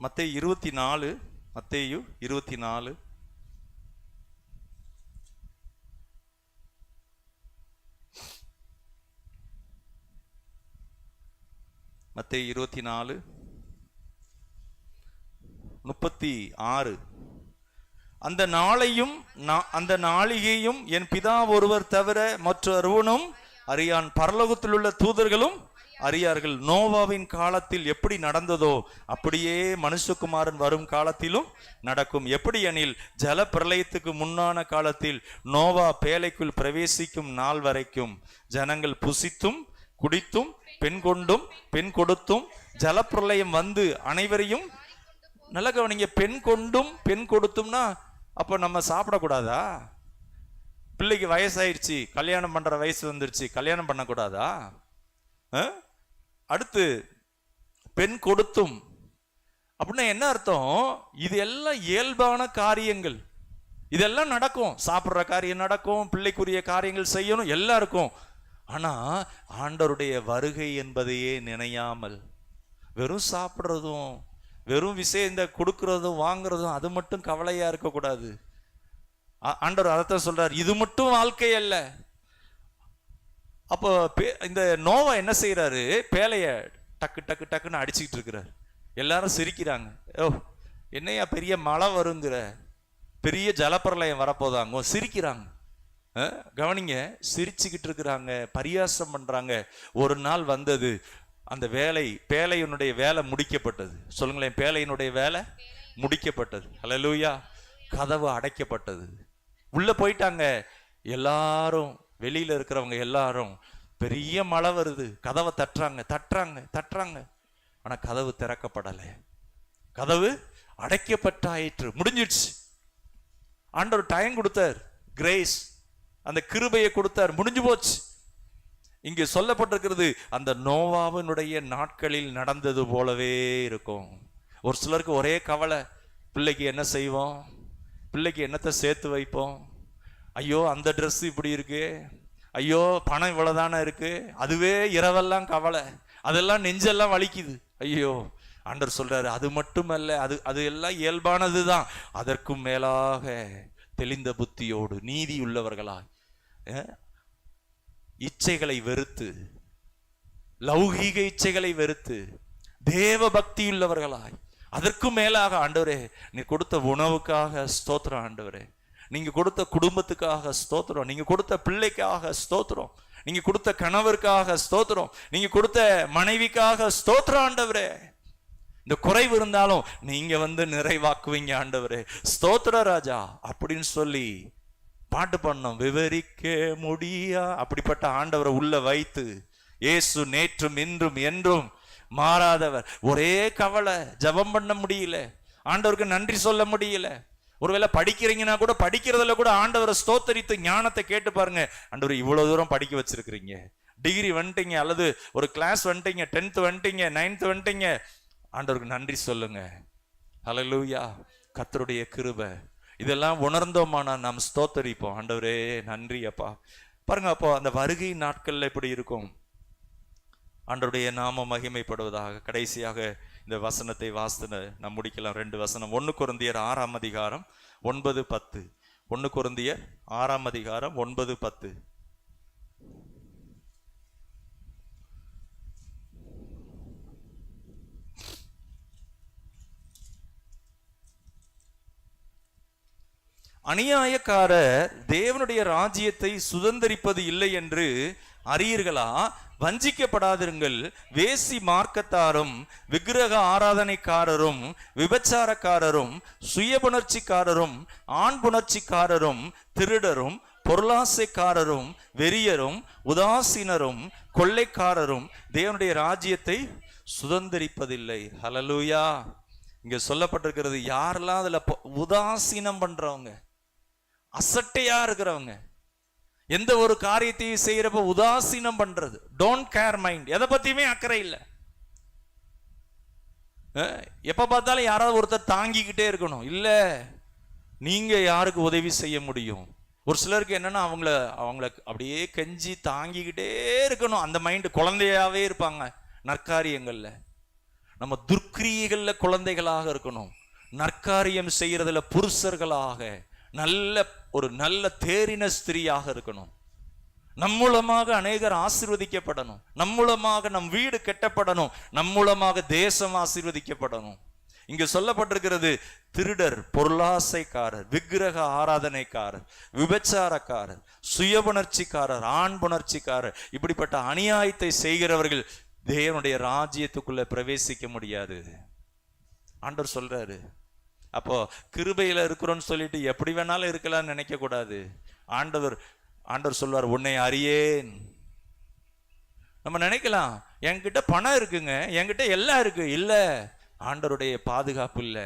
மத்தேயு 24, மத்தேயு 24 மத்தேயு 24 36. அந்த நாளையும் அந்த நாளிகையும் என் பிதா ஒருவர் தவிர மற்றொருவனும் அறியான், பரலோகத்தில் உள்ள தூதர்களும் அறியார்கள். நோவாவின் காலத்தில் எப்படி நடந்ததோ அப்படியே மனுஷகுமாரன் வரும் காலத்திலும் நடக்கும். எப்படி எனில், ஜல பிரளயத்துக்கு முன்னான காலத்தில் நோவா பேழைக்குள் பிரவேசிக்கும் நாள் வரைக்கும் ஜனங்கள் புசித்தும் குடித்தும் பெண் கொண்டும் பெண் கொடுத்தும், ஜலப்பிரளயம் வந்து அனைவரையும், நல்ல கவனிங்க, பெண் கொண்டும் பெண் கொடுத்தும்னா அப்ப நம்ம சாப்பிடக்கூடாதா? பிள்ளைக்கு வயசாயிருச்சு, கல்யாணம் பண்ற வயசு வந்துருச்சு, கல்யாணம் பண்ணக்கூடாதா? அடுத்து பெண் கொடுத்தும் அப்படின்னா என்ன அர்த்தம்? இது எல்லாம் இயல்பான காரியங்கள், இதெல்லாம் நடக்கும். சாப்பிட்ற காரியம் நடக்கும், பிள்ளைக்குரிய காரியங்கள் செய்யணும், எல்லாம் இருக்கும். ஆனா ஆண்டவருடைய வருகை என்பதையே நினையாமல் வெறும் சாப்பிட்றதும் வெறும் இந்த கொடுக்கறதும் வாங்குறதும் அது மட்டும் கவலையா இருக்கக்கூடாது. ஆண்டவர் அதைத்தான் சொல்றார், இது மட்டும் வாழ்க்கை அல்ல. அப்போ இந்த நோவா என்ன செய்யறாரு? பேழைய டக்கு டக்கு டக்குன்னு அடிச்சுக்கிட்டு இருக்கிறார். எல்லாரும் சிரிக்கிறாங்க. ஓ, என்னையா பெரிய மழை வருங்கிற, பெரிய ஜலப்பிரளயம் வரப்போதாங்க, சிரிக்கிறாங்க. கவனிங்க, சிரிச்சுக்கிட்டு இருக்கிறாங்க, பரியாசம் பண்றாங்க. ஒரு நாள் வந்தது, அந்த பேழையினுடைய வேலை முடிக்கப்பட்டது. சொல்லுங்களேன், பேழையினுடைய வேலை முடிக்கப்பட்டது. ஹல்லேலூயா. கதவு அடைக்கப்பட்டது. உள்ள போயிட்டாங்க எல்லாரும், வெளியில இருக்கிறவங்க எல்லாரும். பெரிய மழை வருது, கதவை தட்டுறாங்க தட்டுறாங்க தட்டுறாங்க. ஆனா கதவு திறக்கப்படலை, கதவு அடைக்கப்பட்டாயிற்று, முடிஞ்சிடுச்சு. ஆண்டவர் டைம் கொடுத்தார், கிரேஸ், அந்த கிருபையை கொடுத்தார், முடிஞ்சு போச்சு. இங்கே சொல்லப்பட்டிருக்கிறது, அந்த நோவாவினுடைய நாட்களில் நடந்தது போலவே இருக்கும். ஒரு சிலருக்கு ஒரே கவலை, பிள்ளைக்கு என்ன செய்வோம், பிள்ளைக்கு என்னத்தை சேர்த்து வைப்போம், ஐயோ அந்த ட்ரெஸ் இப்படி இருக்கு, ஐயோ பணம் இவ்வளவுதானே இருக்கு, அதுவே இரவெல்லாம் கவலை, அதெல்லாம் நெஞ்செல்லாம் வலிக்குது. ஐயோ, ஆண்டவர் சொல்றாரு, அது மட்டுமல்ல, அது எல்லாம் இயல்பானதுதான். அதற்கும் மேலாக தெளிந்த புத்தியோடு நீதி உள்ளவர்களாய், இச்சைகளை வெறுத்து, லௌகீக இச்சைகளை வெறுத்து, தேவ பக்தி உள்ளவர்களாய், அதற்கும் மேலாக, ஆண்டவரே நீ கொடுத்த உணவுக்காக ஸ்தோத்திரம், ஆண்டவரே நீங்க கொடுத்த குடும்பத்துக்காக ஸ்தோத்திரம், நீங்க கொடுத்த பிள்ளைக்காக ஸ்தோத்திரம், நீங்க கொடுத்த கணவருக்காக ஸ்தோத்திரம், நீங்க கொடுத்த மனைவிக்காக ஸ்தோத்திரம். ஆண்டவரே, இந்த குறைவு இருந்தாலும் நீங்க நிறைவாக்குவீங்க ஆண்டவரே, ஸ்தோத்திர ராஜா அப்படின்னு சொல்லி பாட்டு பண்ணோம். விவரிக்க முடியா அப்படிப்பட்ட ஆண்டவரை உள்ள வைத்து, இயேசு நேற்றும் இன்றும் என்றும் மாறாதவர். ஒரே கவலை, ஜெபம் பண்ண முடியல, ஆண்டவருக்கு நன்றி சொல்ல முடியல. ஒருவேளை படிக்கிறீங்கன்னா கூட, படிக்கிறதுல கூட ஆண்டவரை ஸ்தோத்தரித்து ஞானத்தை கேட்டு பாருங்க. ஆண்டவர் இவ்வளவு தூரம் படிக்க வச்சிருக்கிறீங்க, டிகிரி வந்துட்டீங்க, அல்லது ஒரு கிளாஸ் வந்துட்டீங்க, 10th வந்துட்டீங்க, 9th வந்துட்டீங்க, ஆண்டவருக்கு நன்றி சொல்லுங்க. ஹல்லேலூயா. கர்த்தருடைய கிருபை இதெல்லாம் உணர்ந்தோமானா நாம் ஸ்தோத்தரிப்போம். ஆண்டவரே நன்றி அப்பா. பாருங்க, அப்போ அந்த வருகை நாட்கள்ல எப்படி இருக்கும்? ஆண்டவருடைய நாமம் மகிமைப்படுவதாக. கடைசியாக இந்த வசனத்தை வாசித்து நாம் முடிக்கலாம். 2 வசனம். 1 கொரிந்தியர் 6ஆம் அதிகாரம் 9-10. 1 கொரிந்தியர் 6ஆம் அதிகாரம் 9-10. அநியாயக்காரர் தேவனுடைய ராஜ்யத்தை சுதந்தரிப்பது இல்லை என்று அறியீர்களா? வஞ்சிக்கப்படாதிருங்கள். வேசி மார்க்கத்தாரும் விக்கிரக ஆராதனைக்காரரும் விபச்சாரக்காரரும் சுயபுணர்ச்சிக்காரரும் ஆண் புணர்ச்சிக்காரரும் திருடரும் பொருளாசைக்காரரும் வெறியரும் உதாசீனரும் கொள்ளைக்காரரும் தேவனுடைய ராஜ்யத்தை சுதந்தரிப்பதில்லை. ஹல்லேலூயா. இங்க சொல்லப்பட்டிருக்கிறது, யாரெல்லாம் அதுல உதாசீனம் பண்றவங்க, அசட்டையா இருக்கிறவங்க, எந்த ஒரு காரியத்தையும் செய்யறப்ப உதாசீனம் பண்றது, டோன்ட் கேர் மைண்ட், எதை பத்தியுமே அக்கறை இல்லை. எப்ப பார்த்தாலும் யாராவது ஒருத்தர் தாங்கிக்கிட்டே இருக்கணும். இல்ல, நீங்க யாருக்கு உதவி செய்ய முடியும்? ஒரு சிலருக்கு என்னன்னா, அவங்கள அப்படியே கெஞ்சி தாங்கிக்கிட்டே இருக்கணும். அந்த மைண்ட், குழந்தையாவே இருப்பாங்க நற்காரியங்கள்ல. நம்ம துர்க்கிரியைகள்ல குழந்தைகளாக இருக்கணும், நற்காரியம் செய்யறதுல புருஷர்களாக, ஒரு நல்ல தேறின ஸ்திரியாக இருக்கணும். நம் மூலமாக அநேகர் ஆசீர்வதிக்கப்படணும், நம் மூலமாக நம் வீடு கட்டப்படணும், நம் மூலமாக தேசம் ஆசீர்வதிக்கப்படணும். இங்க சொல்லப்பட்டிருக்கிறது, திருடர், பொருளாசைக்காரர், விக்கிரக ஆராதனைக்காரர், விபச்சாரக்காரர், சுயபுணர்ச்சிக்காரர், ஆண் புணர்ச்சிக்காரர், இப்படிப்பட்ட அநியாயத்தை செய்கிறவர்கள் தேவனுடைய ராஜ்யத்துக்குள்ள பிரவேசிக்க முடியாது. ஆண்டவர் சொல்றாரு. அப்போ கிருபையில இருக்கிறோன்னு சொல்லிட்டு எப்படி வேணாலும் இருக்கலாம்னு நினைக்க கூடாது. ஆண்டவர் சொல்வார், உன்னை அறியேன். நம்ம நினைக்கலாம் என்கிட்ட பணம் இருக்குங்க, என்கிட்ட எல்லாம் இருக்கு. இல்ல, ஆண்டவருடைய பாதுகாப்பு இல்ல,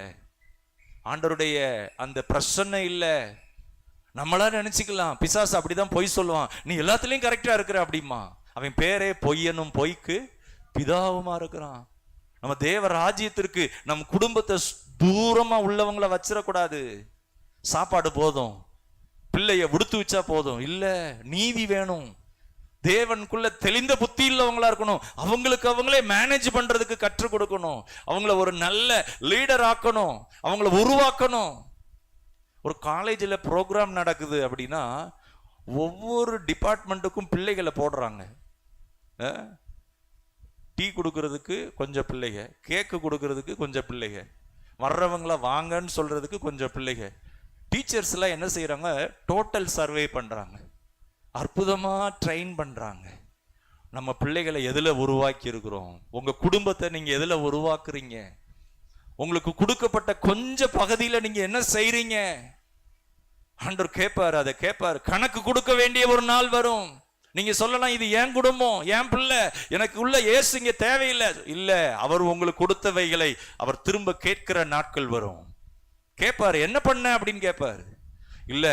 ஆண்டவருடைய அந்த பிரசன்னம் இல்ல. நம்மளா நினைச்சுக்கலாம், பிசாசு அப்படிதான் பொய் சொல்லுவான், நீ எல்லாத்துலயும் கரெக்டா இருக்கிற அப்படிமா. அவன் பேரே பொய்யனும் பொய்க்கு பிதாவுமா இருக்கிறான். நம்ம தேவ ராஜ்யத்திற்கு நம் குடும்பத்தை தூரமா உள்ளவங்களை வச்சிடக்கூடாது. சாப்பாடு போதும், பிள்ளைய விடுத்து வச்சா போதும். இல்ல, நீதி வேணும். தேவனுக்குள்ள தெளிந்த புத்தி இல்லவங்களா இருக்கணும். அவங்களுக்கு அவங்களே மேனேஜ் பண்றதுக்கு கற்றுக் கொடுக்கணும். அவங்கள ஒரு நல்ல லீடர் ஆக்கணும், அவங்கள உருவாக்கணும். ஒரு காலேஜில் ப்ரோக்ராம் நடக்குது அப்படின்னா ஒவ்வொரு டிபார்ட்மெண்ட்டுக்கும் பிள்ளைகளை போடுறாங்க. டீ கொடுக்கறதுக்கு கொஞ்சம் பிள்ளைங்க, கேக்கு கொடுக்கறதுக்கு கொஞ்சம் பிள்ளைங்க, வர்றவங்கள வாங்கன்னு சொல்றதுக்கு கொஞ்சம் பிள்ளைங்க. டீச்சர்ஸ் எல்லாம் என்ன செய்யறாங்க, டோட்டல் சர்வே பண்றாங்க, அற்புதமா ட்ரெயின் பண்றாங்க. நம்ம பிள்ளைகளை எதுல உருவாக்கி இருக்கிறோம்? உங்க குடும்பத்தை நீங்க எதுல உருவாக்குறீங்க? உங்களுக்கு கொடுக்கப்பட்ட கொஞ்ச பகுதியில நீங்க என்ன செய்றீங்க? ஆண்டவர் கேட்பாரு, அதை கேட்பாரு. கணக்கு கொடுக்க வேண்டிய ஒரு நாள் வரும். நீங்க சொல்லலாம், இது என் குடும்பம், என் பிள்ளை, எனக்கு உள்ள இயேசு இங்க தேவையில்லை. இல்ல, அவர் உங்களுக்கு கொடுத்தவைகளை அவர் திரும்ப கேட்கிற நாட்கள் வரும். கேட்பாரு, என்ன பண்ண அப்படின்னு கேட்பாரு. இல்ல,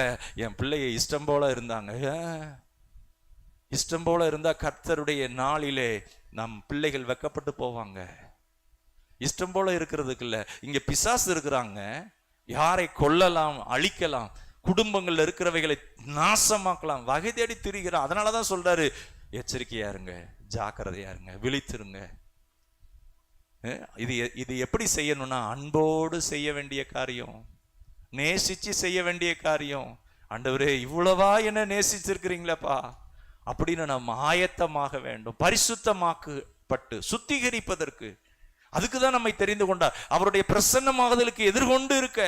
என் பிள்ளைய இஷ்டம் போல இருந்தாங்க. இஷ்டம் போல இருந்தா கர்த்தருடைய நாளிலே நம் பிள்ளைகள் வெக்கப்பட்டு போவாங்க. இஷ்டம் போல இருக்கிறதுக்கு இல்ல, இங்க பிசாசு இருக்கிறாங்க. யாரை கொல்லலாம், அழிக்கலாம், குடும்பங்கள்ல இருக்கிறவைகளை நாசமாக்கலாம், வகை தேடி திரிகிறான். அதனாலதான் சொல்றாரு, எச்சரிக்கையா இருங்க, ஜாக்கிரதையா இருங்க, விழித்திருங்க. இது எப்படி செய்யணும்னா, அன்போடு செய்ய வேண்டிய காரியம், நேசிச்சு செய்ய வேண்டிய காரியம். ஆண்டவரே, இவ்வளவா என்ன நேசிச்சிருக்கிறீங்களப்பா அப்படின்னு நம்ம ஆயத்தமாக வேண்டும். பரிசுத்தமாக்கப்பட்டு சுத்திகரிப்பதற்கு, அதுக்குதான் நம்மை தெரிந்து கொண்டார். அவருடைய பிரசன்னமாகுதலுக்கு எதிர்கொண்டு இருக்க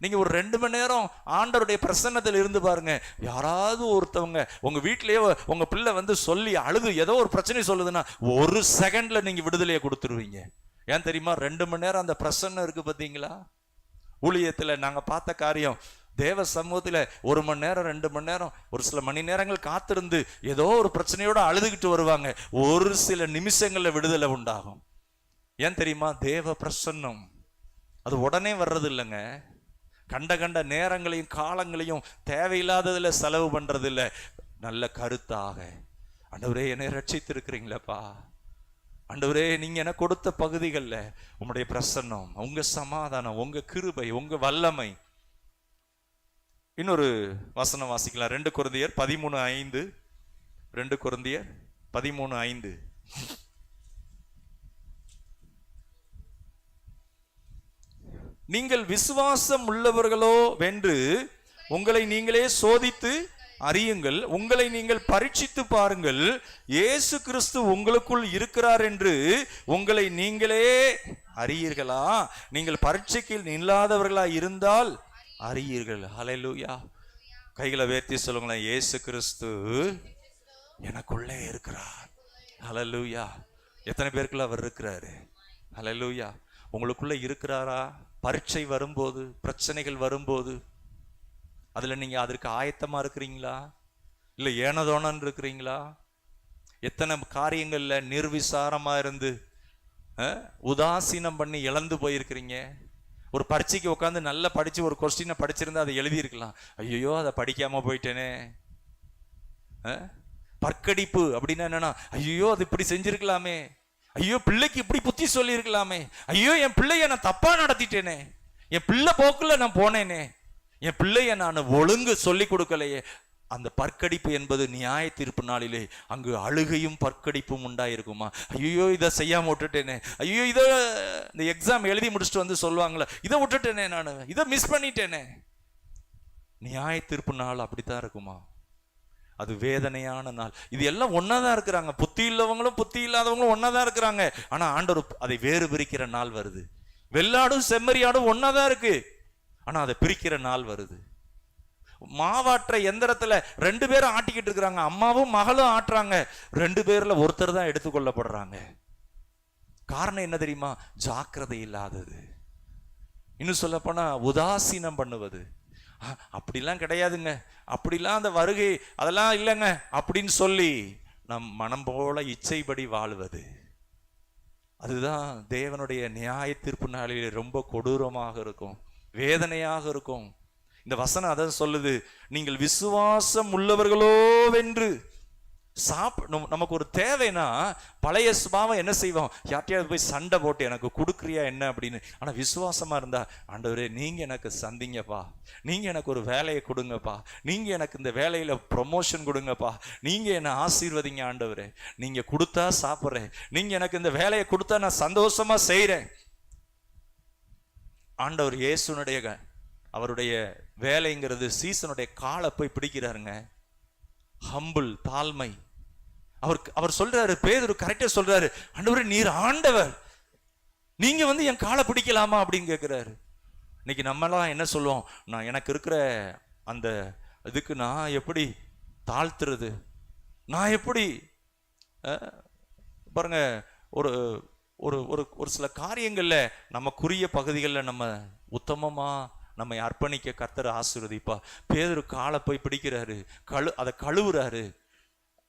நீங்க ஒரு 2 மணி நேரம் ஆண்டவருடைய பிரசன்னத்தில் இருந்து பாருங்க. யாராவது ஒருத்தவங்க உங்க வீட்டிலேயே உங்க பிள்ளை வந்து சொல்லி அழுது ஏதோ ஒரு பிரச்சனை சொல்லுதுன்னா 1 செகண்ட்ல நீங்க விடுதலையை கொடுத்துருவீங்க. ஏன் தெரியுமா? 2 மணி நேரம் அந்த பிரசன்னம் இருக்கு. பார்த்தீங்களா? ஊழியத்துல நாங்க பார்த்த காரியம், தேவ சமூகத்துல 1 மணி நேரம் 2 மணி நேரம் ஒரு சில மணி நேரங்கள் காத்திருந்து ஏதோ ஒரு பிரச்சனையோட அழுதுகிட்டு வருவாங்க. ஒரு சில நிமிஷங்கள்ல விடுதலை உண்டாகும். ஏன் தெரியுமா? தேவ பிரசன்னம் அது உடனே வர்றது இல்லைங்க. கண்ட நேரங்களையும் காலங்களையும் தேவையில்லாததுல செலவு பண்றது இல்லை. நல்ல கருத்தாக, ஆண்டவரே என்னை ரட்சித்திருக்கிறீங்களப்பா, ஆண்டவரே நீங்க எனக்கு கொடுத்த பகுதிகளில் உங்களுடைய பிரசன்னம், உங்க சமாதானம், உங்க கிருபை, உங்க வல்லமை. இன்னொரு வசனம் வாசிக்கலாம். 2 கொரிந்தியர் 13:5. 2 கொரிந்தியர் 13:5. நீங்கள் விசுவாசம் உள்ளவர்களோ வென்று உங்களை நீங்களே சோதித்து அறியுங்கள், உங்களை நீங்கள் பரீட்சித்து பாருங்கள், இயேசு கிறிஸ்து உங்களுக்குள் இருக்கிறார் என்று உங்களை நீங்களே அறியீர்களா? நீங்கள் பரீட்சைக்கு இல்லாதவர்களா இருந்தால் அறியீர்கள். ஹல்லேலூயா. கைகளை உயர்த்தி சொல்லுங்களேன், இயேசு கிறிஸ்து எனக்குள்ளே இருக்கிறார். ஹல்லேலூயா. எத்தனை பேருக்குள்ள அவர் இருக்கிறாரு? ஹல்லேலூயா. உங்களுக்குள்ள இருக்கிறாரா? பரீட்சை வரும்போது, பிரச்சனைகள் வரும்போது அதுல நீங்க அதற்கு ஆயத்தமா இருக்கிறீங்களா? இல்ல ஏனதோனன்னு இருக்கிறீங்களா? எத்தனை காரியங்கள்ல நிர்விசாரமா இருந்து உதாசீனம் பண்ணி இழந்து போயிருக்கிறீங்க. ஒரு பரீட்சைக்கு உட்காந்து நல்லா படிச்சு ஒரு கொஸ்டினை படிச்சிருந்தா அதை எழுதி இருக்கலாம். ஐயோ, அதை படிக்காம போயிட்டேனே. பற்கடிப்பு அப்படின்னா என்னன்னா, ஐயோ அது இப்படி செஞ்சிருக்கலாமே, ஐயோ பிள்ளைக்கு இப்படி புத்தி சொல்லி இருக்கலாமே, ஐயோ என் பிள்ளைய நான் தப்பா நடத்திட்டேனே, என் பிள்ளை போக்குல நான் போனேனே, என் பிள்ளைய நான் ஒழுங்கு சொல்லி கொடுக்கலையே. அந்த பற்கடிப்பு என்பது நியாய தீர்ப்பு நாளிலே அங்கு அழுகையும் பற்கடிப்பும் உண்டாயிருக்குமா? ஐயோ இதை செய்யாம விட்டுட்டேனே, ஐயோ இதை இந்த எக்ஸாம் எழுதி முடிச்சுட்டு வந்து சொல்லுவாங்களே, இதை விட்டுட்டேனே, நான் இதை மிஸ் பண்ணிட்டேனே. நியாய தீர்ப்பு நாள் அப்படித்தான் இருக்குமா? அது வேதனையான நாள். இது எல்லாம் ஒன்னாதான் இருக்கிறாங்க, புத்தி இல்லவங்களும் புத்தி இல்லாதவங்களும் ஒன்னாதான் இருக்கிறாங்க. ஆனா ஆண்டவர் அதை வேறு பிரிக்கிற நாள் வருது. வெள்ளாடும் செம்மறியாடும் ஒன்னாதான் இருக்கு, ஆனா அதை பிரிக்கிற நாள் வருது. மாவாட்டுற எந்திரத்துல 2 பேரும் ஆட்டிக்கிட்டு இருக்கிறாங்க, அம்மாவும் மகளும் ஆட்டுறாங்க, 2 பேர்ல ஒருத்தர் தான் எடுத்துக்கொள்ளப்படுறாங்க. காரணம் என்ன தெரியுமா? ஜாக்கிரதை இல்லாதது. இன்னும் சொல்ல போனா உதாசீனம் பண்ணுவது. அப்படிலாம் கிடையாதுங்க, அப்படிலாம் அந்த வருகை அதெல்லாம் இல்லைங்க அப்படின்னு சொல்லி நம் மனம் போல இச்சைப்படி வாழுவது. அதுதான் தேவனுடைய நியாய தீர்ப்பு நாளில் ரொம்ப கொடூரமாக இருக்கும், வேதனையாக இருக்கும். இந்த வசனம் அதை சொல்லுது, நீங்கள் விசுவாசம் உள்ளவர்களோவென்று நமக்கு ஒரு தேவைன்னா பழைய சுபாவம் என்ன செய்வோம்? யார்ட்டையாவது போய் சண்டை போட்டு எனக்கு கொடுக்குறியா என்ன அப்படின்னு. ஆனா விசுவாசமா இருந்தா, ஆண்டவரே நீங்க எனக்கு சந்திங்கப்பா, நீங்க எனக்கு ஒரு வேலையை கொடுங்கப்பா, நீங்க எனக்கு இந்த வேலையில ப்ரொமோஷன் கொடுங்கப்பா, நீங்க என்ன ஆசீர்வதிங்க ஆண்டவரே, நீங்க கொடுத்தா சாப்பிட்றேன், நீங்க எனக்கு இந்த வேலையை கொடுத்தா நான் சந்தோஷமா செய்யறேன். ஆண்டவர் இயேசுனுடைய அவருடைய வேலைங்கிறது சீசனுடைய காலை போய் பிடிக்கிறாருங்க. ஹம்பிள், தாழ்மை. அவர் சொல்றாரு, பேதுரு கரெக்டா சொல்றாரு, ஆண்டவரே நீர் ஆண்டவர், நீங்க என் காலை பிடிக்கலாமா அப்படின்னு கேட்கிறாரு. இன்னைக்கு நம்மளாம் என்ன சொல்லுவோம்? நான் எனக்கு இருக்கிற அந்த இதுக்கு நான் எப்படி தாழ்த்துறது, நான் எப்படி பாருங்க, ஒரு ஒரு ஒரு சில காரியங்கள்ல நமக்குரிய பகுதிகளில் நம்ம உத்தமமா நம்மை அர்ப்பணிக்க கர்த்தர் ஆசீர்வதிப்பா. பேதுரு காலை போய் பிடிக்கிறாரு, அதை கழுவுறாரு,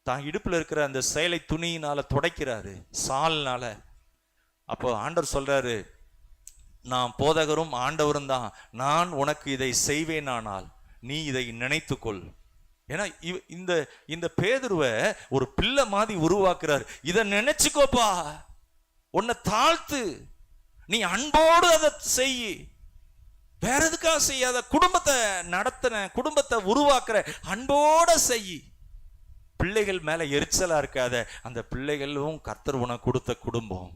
தான் இடுப்புல இருக்கிற அந்த சேலை துணியினால துடைக்கிறாரு, சால்னால. அப்போ ஆண்டவர் சொல்றாரு, நான் போதகரும் ஆண்டவரும் தான், நான் உனக்கு இதை செய்வேனானால் நீ இதை நினைத்துக்கொள். ஏன்னா இந்த பேதுருவை ஒரு பிள்ளை மாதிரி உருவாக்குறாரு. இதை நினைச்சுக்கோப்பா, உன்னை தாழ்த்து, நீ அன்போடு அதை செய், வேற எதுக்காக செய்யாத, குடும்பத்தை நடத்தின, குடும்பத்தை உருவாக்குற, அன்போட செய். பிள்ளைகள் மேல எரிச்சலா இருக்காத, அந்த பிள்ளைகளும் கர்த்தர் உனக்கு கொடுத்த குடும்பம்,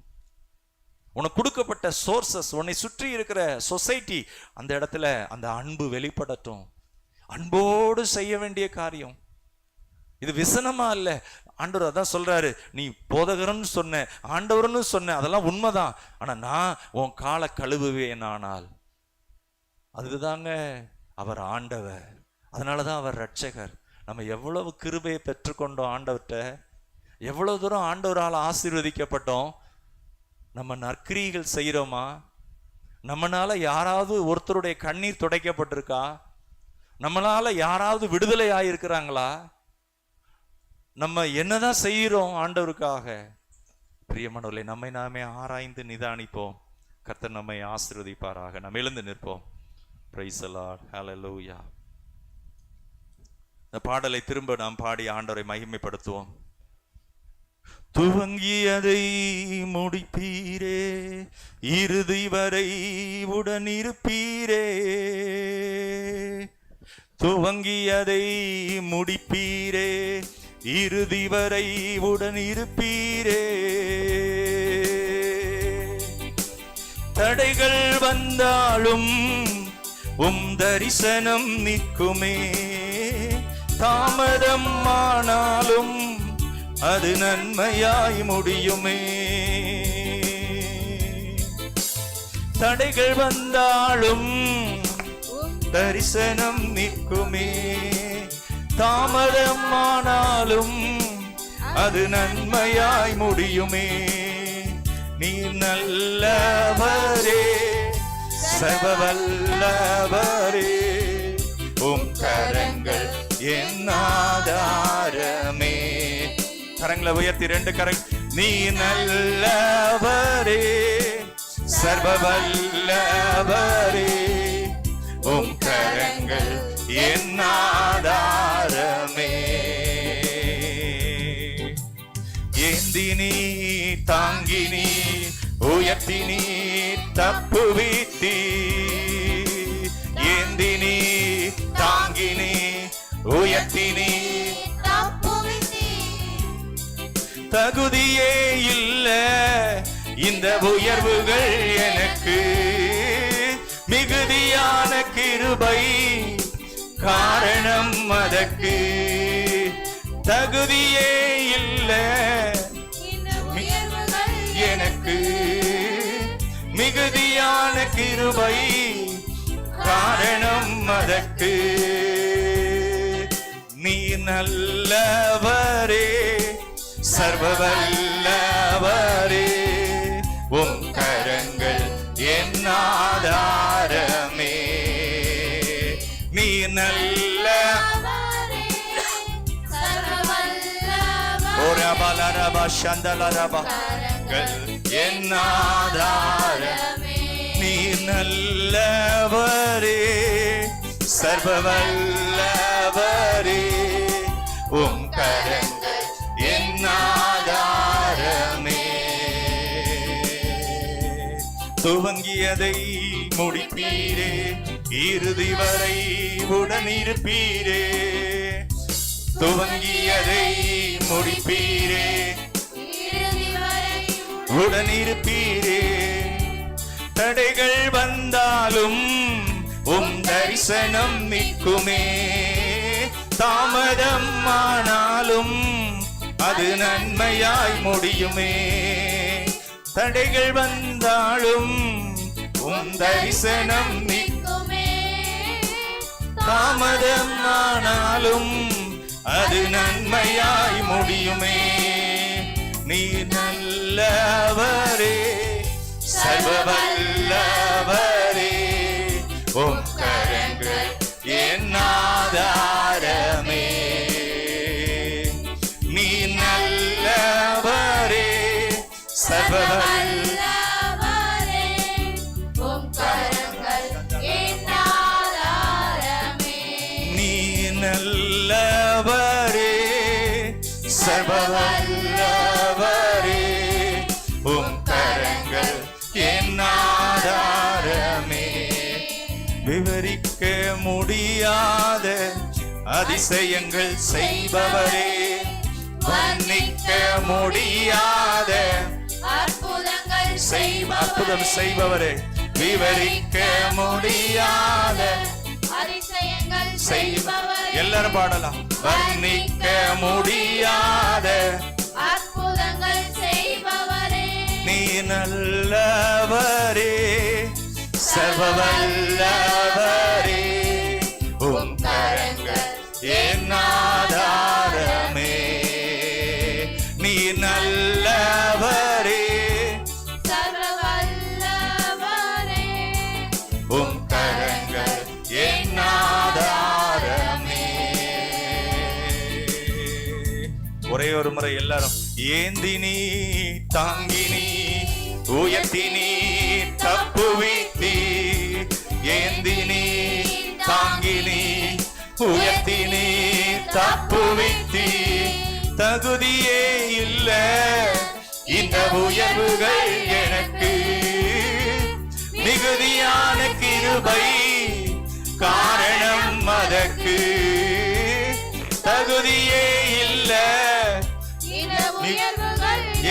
உனக்கு கொடுக்கப்பட்ட சோர்சஸ், உன்னை சுற்றி இருக்கிற சொசைட்டி, அந்த இடத்துல அந்த அன்பு வெளிப்படட்டும். அன்போடு செய்ய வேண்டிய காரியம் இது, விசனமா இல்ல. ஆண்டவர் அதான் சொல்றாரு, நீ போதகர்னு சொன்ன, ஆண்டவர்னு சொன்ன, அதெல்லாம் உண்மைதான், ஆனா நான் உன் காலை கழுவுவேன். ஆனால் அதுதாங்க அவர் ஆண்டவர், அதனாலதான் அவர் ரட்சகர். நம்ம எவ்வளவு கிருபையை பெற்றுக்கொண்டோம் ஆண்டவர்கிட்ட, எவ்வளவு தூரம் ஆண்டவரால் ஆசீர்வதிக்கப்பட்டோம். நம்ம நற்கிரிகள் செய்யறோமா? நம்மளால யாராவது ஒருத்தருடைய கண்ணீர் துடைக்கப்பட்டிருக்கா? நம்மளால யாராவது விடுதலை ஆயிருக்கிறாங்களா? நம்ம என்னதான் செய்யறோம் ஆண்டவருக்காக? பிரியமானவர்களே, நம்மை நாமே ஆராய்ந்து நிதானிப்போம். கர்த்தர் நம்மை ஆசீர்வதிப்பாராக. நம்ம எழுந்து நிற்போம். Praise the Lord. Hallelujah. இந்த பாடலை திரும்ப நாம் பாடி ஆண்டவரை மகிமைப்படுத்துவோம். துவங்கியதை முடிப்பீரே, இறுதி வரை உடனிருப்பீரே, துவங்கியதை முடிப்பீரே, இறுதி வரை உடனிருப்பீரே, தடைகள் வந்தாலும் தரிசனம் நிற்குமே, தாமதம் ஆனாலும் அது நன்மையாய் முடியுமே, தடைகள் வந்தாலும் தரிசனம் நிற்குமே, தாமதம் ஆனாலும் அது நன்மையாய் முடியுமே. நீ நல்லவரே, சர்வவல்லவரே, உம் கரங்கள் என் ஆதாரமே. கரங்களை உயர்த்தி 2 கரங்கள். நீ நல்லவரே, சர்வவல்லவரே, உம் கரங்கள் என் ஆதாரமே. ஏந்தினி தாங்கினி உயர்த்தினி தப்புவித்தி, ஏந்தினி தாங்கினி உயர்த்தினி தப்புவித்தி, தகுதியே இல்ல இந்த உயர்வுகள் எனக்கு, மிகுதியான கிருபை காரணம் அதற்கு, தகுதியே இல்ல எனக்கு, மிகுதியான கிருபை காரணம் அதற்கு. நல்லவரே, சர்வ வல்லவரே, உம் கரங்கள் என் ஆதாரமே. நீ நல்ல ஓரபலரப சந்தலரப என் ஆதாரமே. நீ நல்லவரே, சர்வ வல்லவரே, உம் கரங்கள் என் ஆதாரமே. துவங்கியதை முடிப்பீரே, இறுதி வரை உடனிருப்பீரே. துவங்கியதை முடிப்பீரே, உடனிருப்பீரே. தடைகள் வந்தாலும் உம் தரிசனம் நிற்குமே. தாமதம் ஆனாலும் அது நன்மையாய் முடியுமே. தடைகள் வந்தாலும் உம் தரிசனம் நிற்குமே. தாமதம் ஆனாலும் அது நன்மையாய் முடியுமே. நீ நல்லவரே, சர்வ வல்லவரே, உம் கரங்கள் என் ஆதாரமே. நீ நல்லவரே, சர்வ வல்லவரே, உம் கரங்கள் என் ஆதாரமே. நீ நல்லவரே, சர்வ வல்லவரே, உம் கரங்கள் என் ஆதாரமே. விவரிக்க முடியாத அதிசயங்கள் செய்பவரே, வர்ணிக்க முடியாத அற்புதம் செய்பவரே, விவரிக்க முடியாத அதிசயங்கள் செய்பவரே. எல்லாரும் பாடலாம். வர்ணிக்க முடியாத அற்புதங்கள் செய்பவரே, நீ நல்லவரே, சர்வ வல்லவரே, உம் கரங்கள் என் ஆதாரமே. நீ நல்லவரே, சர்வ வல்லவரே, உம் கரங்கள் என் ஆதாரமே. ஒரே ஒரு முறை எல்லாரும் ஏந்தினி தாங்கினி உயர்த்தினி தப்புவித்தி. ஏந்தினி தாங்கினி உயர்த்தினி தப்புவித்தி. தகுதியே இல்ல இந்த உயர்வுகள் எனக்கு, மிகுதியான கிருபை காரணம் அதற்கு. தகுதியே இல்ல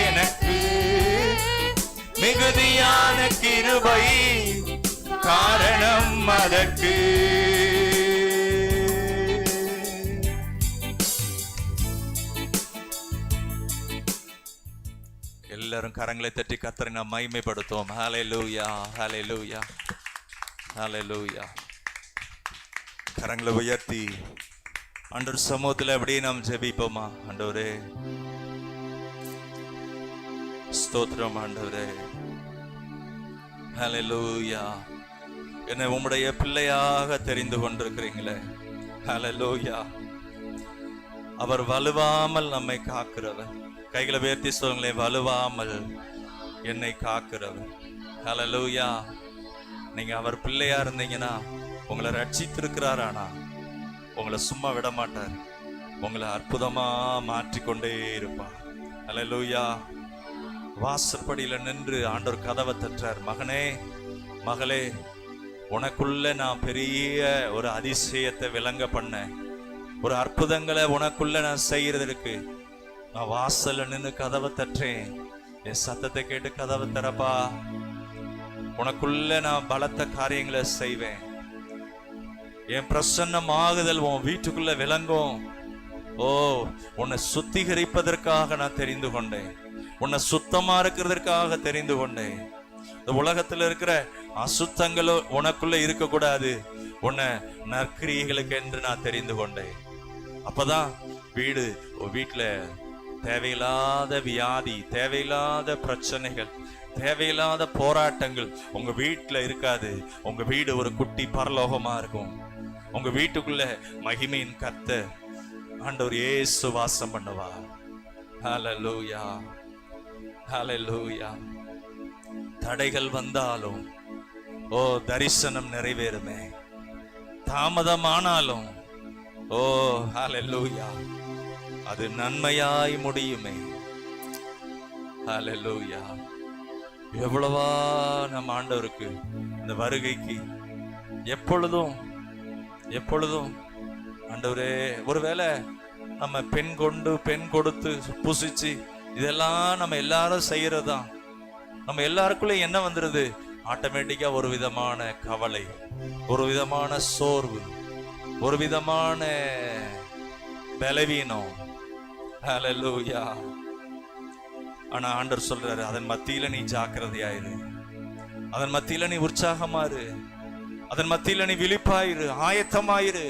எனக்கு, மிகுதியான கிருபை காரணம் அதற்கு. எல்லாரும் கரங்களை தட்டி கர்த்தரை நாம் மகிமைப்படுத்துவோம். ஹல்லேலூயா, ஹல்லேலூயா, ஹல்லேலூயா. கரங்களை உயர்த்தி ஆண்டவர் சமூகத்தில் அப்படியே நாம் ஜெபிப்போமா. ஆண்டவரே ஸ்தோத்திரம், ஆண்டவரே ஹல்லேலூயா. என்னை உம்முடைய பிள்ளையாக தெரிந்து கொண்டிருக்கிறீங்களே, ஹல்லேலூயா. அவர் வலுவாமல் நம்மை காக்கிறவர். கைகளை உயர்த்தி சொல்லுங்களேன், வலுவாமல் என்னை காக்கிறவர். ஹல்லேலூயா. நீங்க அவர் பிள்ளையா இருந்தீங்கன்னா உங்களை ரட்சித்திருக்கிறாரானா உங்களை சும்மா விட மாட்டார். உங்களை அற்புதமா மாற்றிக்கொண்டே இருப்பார். ஹல்லேலூயா. வாசற்படியில நின்று ஆண்டவர் கதவை தட்டுறார். மகனே, மகளே, உனக்குள்ள நான் பெரிய ஒரு அதிசயத்தை விளங்க பண்ண, ஒரு அற்புதங்களை உனக்குள்ள நான் செய்யறதுக்கு நான் வாசல்ல நின்று கதவை தட்டுறேன். என் சத்தத்தை கேட்டு கதவை தரப்பா. உனக்குள்ள நான் பலத்த காரியங்களை செய்வேன். என் பிரசன்னமாகுதல் உன் வீட்டுக்குள்ள விளங்கும். ஓ, உன்னை சுத்திகரிப்பதற்காக நான் தெரிந்து கொண்டேன். உன்னை சுத்தமா இருக்கிறதற்காக தெரிந்து கொண்டேன். இந்த உலகத்துல இருக்கிற அசுத்தங்களோ உனக்குள்ள இருக்கக்கூடாது. உன்னை நற்கிரியைகளுக்கு என்று நான் தெரிந்து கொண்டேன். அப்பதான் வீட்டுல தேவையில்லாத வியாதி, தேவையில்லாத பிரச்சனைகள், தேவையில்லாத போராட்டங்கள் உங்க வீட்டுல இருக்காது. உங்க வீடு ஒரு குட்டி பரலோகமா இருக்கும். உங்க வீட்டுக்குள்ள மகிமையின் கர்த்தர் ஆண்டவர் இயேசு வாசம் பண்ணுவா. ஹல்லேலூயா, ஹல்லேலூயா. தடைகள் வந்தாலும் ஓ தரிசனம் நிறைவேறுமே. தாமதமானாலும் ஓ ஹல்லேலூயா, அது நன்மையாய் முடியுமே. ஹல்லேலூயா. எவ்வளவா நம் ஆண்டவருக்கு இந்த வருகைக்கு எப்பொழுதும் ஆண்டவரே, ஒருவேளை நம்ம பெண் கொடுத்து புசிச்சு இதெல்லாம் நம்ம எல்லாரும் செய்யறதுதான். நம்ம எல்லாருக்குள்ளே என்ன வந்துருது? ஆட்டோமேட்டிக்கா ஒரு விதமான கவலை, ஒரு விதமான சோர்வு, ஒரு விதமான பலவீனம். ஹல்லேலூயா. ஆனா ஆண்டவர் சொல்றாரு, அதன் மத்தியில நீ ஜாக்கிரதையாயிரு, அதன் மத்தியில நீ உற்சாகமாயிரு, அதன் மத்தியில நீ விழிப்பாயிரு, ஆயத்தமாயிரு.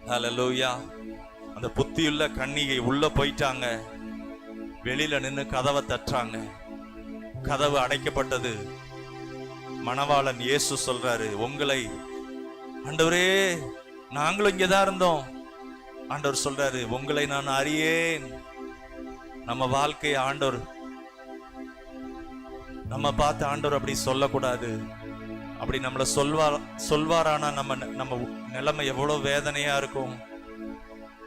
ஹல்லேலூயா. அந்த புத்தியுள்ள கன்னிகை உள்ள போயிட்டாங்க. வெளியில நின்னு கதவை தட்டுறாங்க. கதவு அடைக்கப்பட்டது. மணவாளன் இயேசு சொல்றாரு, உங்களை ஆண்டவரே, நாங்களும் இங்கதான் இருந்தோம். ஆண்டவர் சொல்றாரு, உங்களை நான் அறியேன். நம்ம வாழ்க்கையை ஆண்டவர் நம்ம பார்த்து ஆண்டவர் அப்படி சொல்லக்கூடாது. அப்படி நம்மள சொல்வாரானா நம்ம நிலைமை எவ்வளவு வேதனையா இருக்கும்.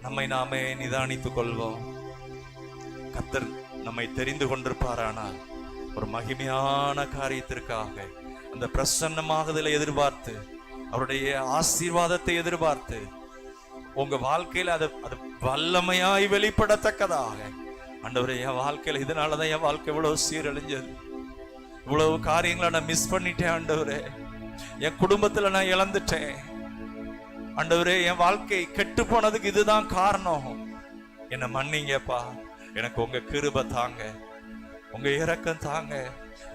நம்மை நாமே நிதானித்துக் கொள்வோம். கர்த்தர் நம்மை தெரிந்து கொண்டிருப்பாரானால் ஒரு மகிமையான காரியத்திற்காக அந்த பிரசன்னமாகுதலை எதிர்பார்த்து, அவருடைய ஆசீர்வாதத்தை எதிர்பார்த்து, உங்க வாழ்க்கையில அது வல்லமையாய் வெளிப்படத்தக்கதாக, ஆண்டவரே என் வாழ்க்கையில இதனாலதான் என் வாழ்க்கை இவ்வளவு சீரழிஞ்சது, இவ்வளவு காரியங்களை நான் மிஸ் பண்ணிட்டேன் ஆண்டவரே, என் குடும்பத்துல நான் இழந்துட்டேன் ஆண்டவரே, என் வாழ்க்கை கெட்டு போனதுக்கு இதுதான் காரணம், என்னை மன்னிங்கப்பா, எனக்கு உங்க கிருபை தாங்க, உங்க இரக்கம் தாங்க.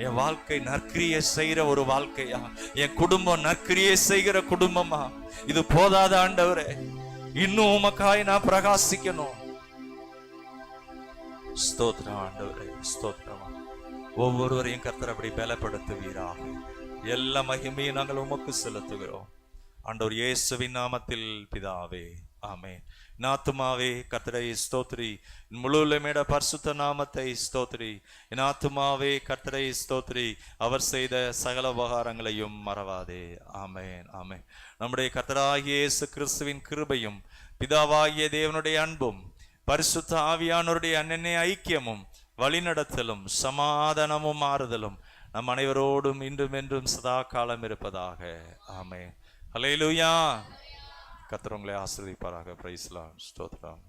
என் வாழ்க்கை நற்கிரியை செய்கிற ஒரு வாழ்க்கையா, என் குடும்பம் நற்கிரியை செய்கிற குடும்பமா, இது போதாத ஆண்டவரே, இன்னும் உமக்காய் நான் பிரகாசிக்கணும். ஸ்தோத்திரம் ஆண்டவரே, ஸ்தோத்திரம். ஒவ்வொருவரையும் கர்த்தர் அப்படி பலப்படுத்துவீராக. எல்லா மகிமையும் நாங்கள் உமக்கு செலுத்துகிறோம் ஆண்டவர் இயேசுவின் நாமத்தில் பிதாவே, ஆமென். ஆத்துமாவே கர்த்தரை ஸ்தோத்திரி, முழுமையோட பரிசுத்த நாமத்தை ஸ்தோத்திரி. என் ஆத்துமாவே கர்த்தரை ஸ்தோத்திரி, அவர் செய்த சகல உபகாரங்களையும் மறவாதே. ஆமென், ஆமென். நம்முடைய கர்த்தராகிய இயேசு கிறிஸ்துவின் கிருபையும், பிதாவாகிய தேவனுடைய அன்பும், பரிசுத்த ஆவியானவருடைய அன்னை ஐக்கியமும், வழிநடத்தலும், சமாதானமும், ஆறுதலும் நம் அனைவரோடும் இன்றும் என்றும் சதா காலம் இருப்பதாக. ஆமென். ஹல்லேலூயா. கர்த்தர் உங்களை ஆசீர்வதிப்பாராக. Praise the Lord. ஸ்தோத்திரம்.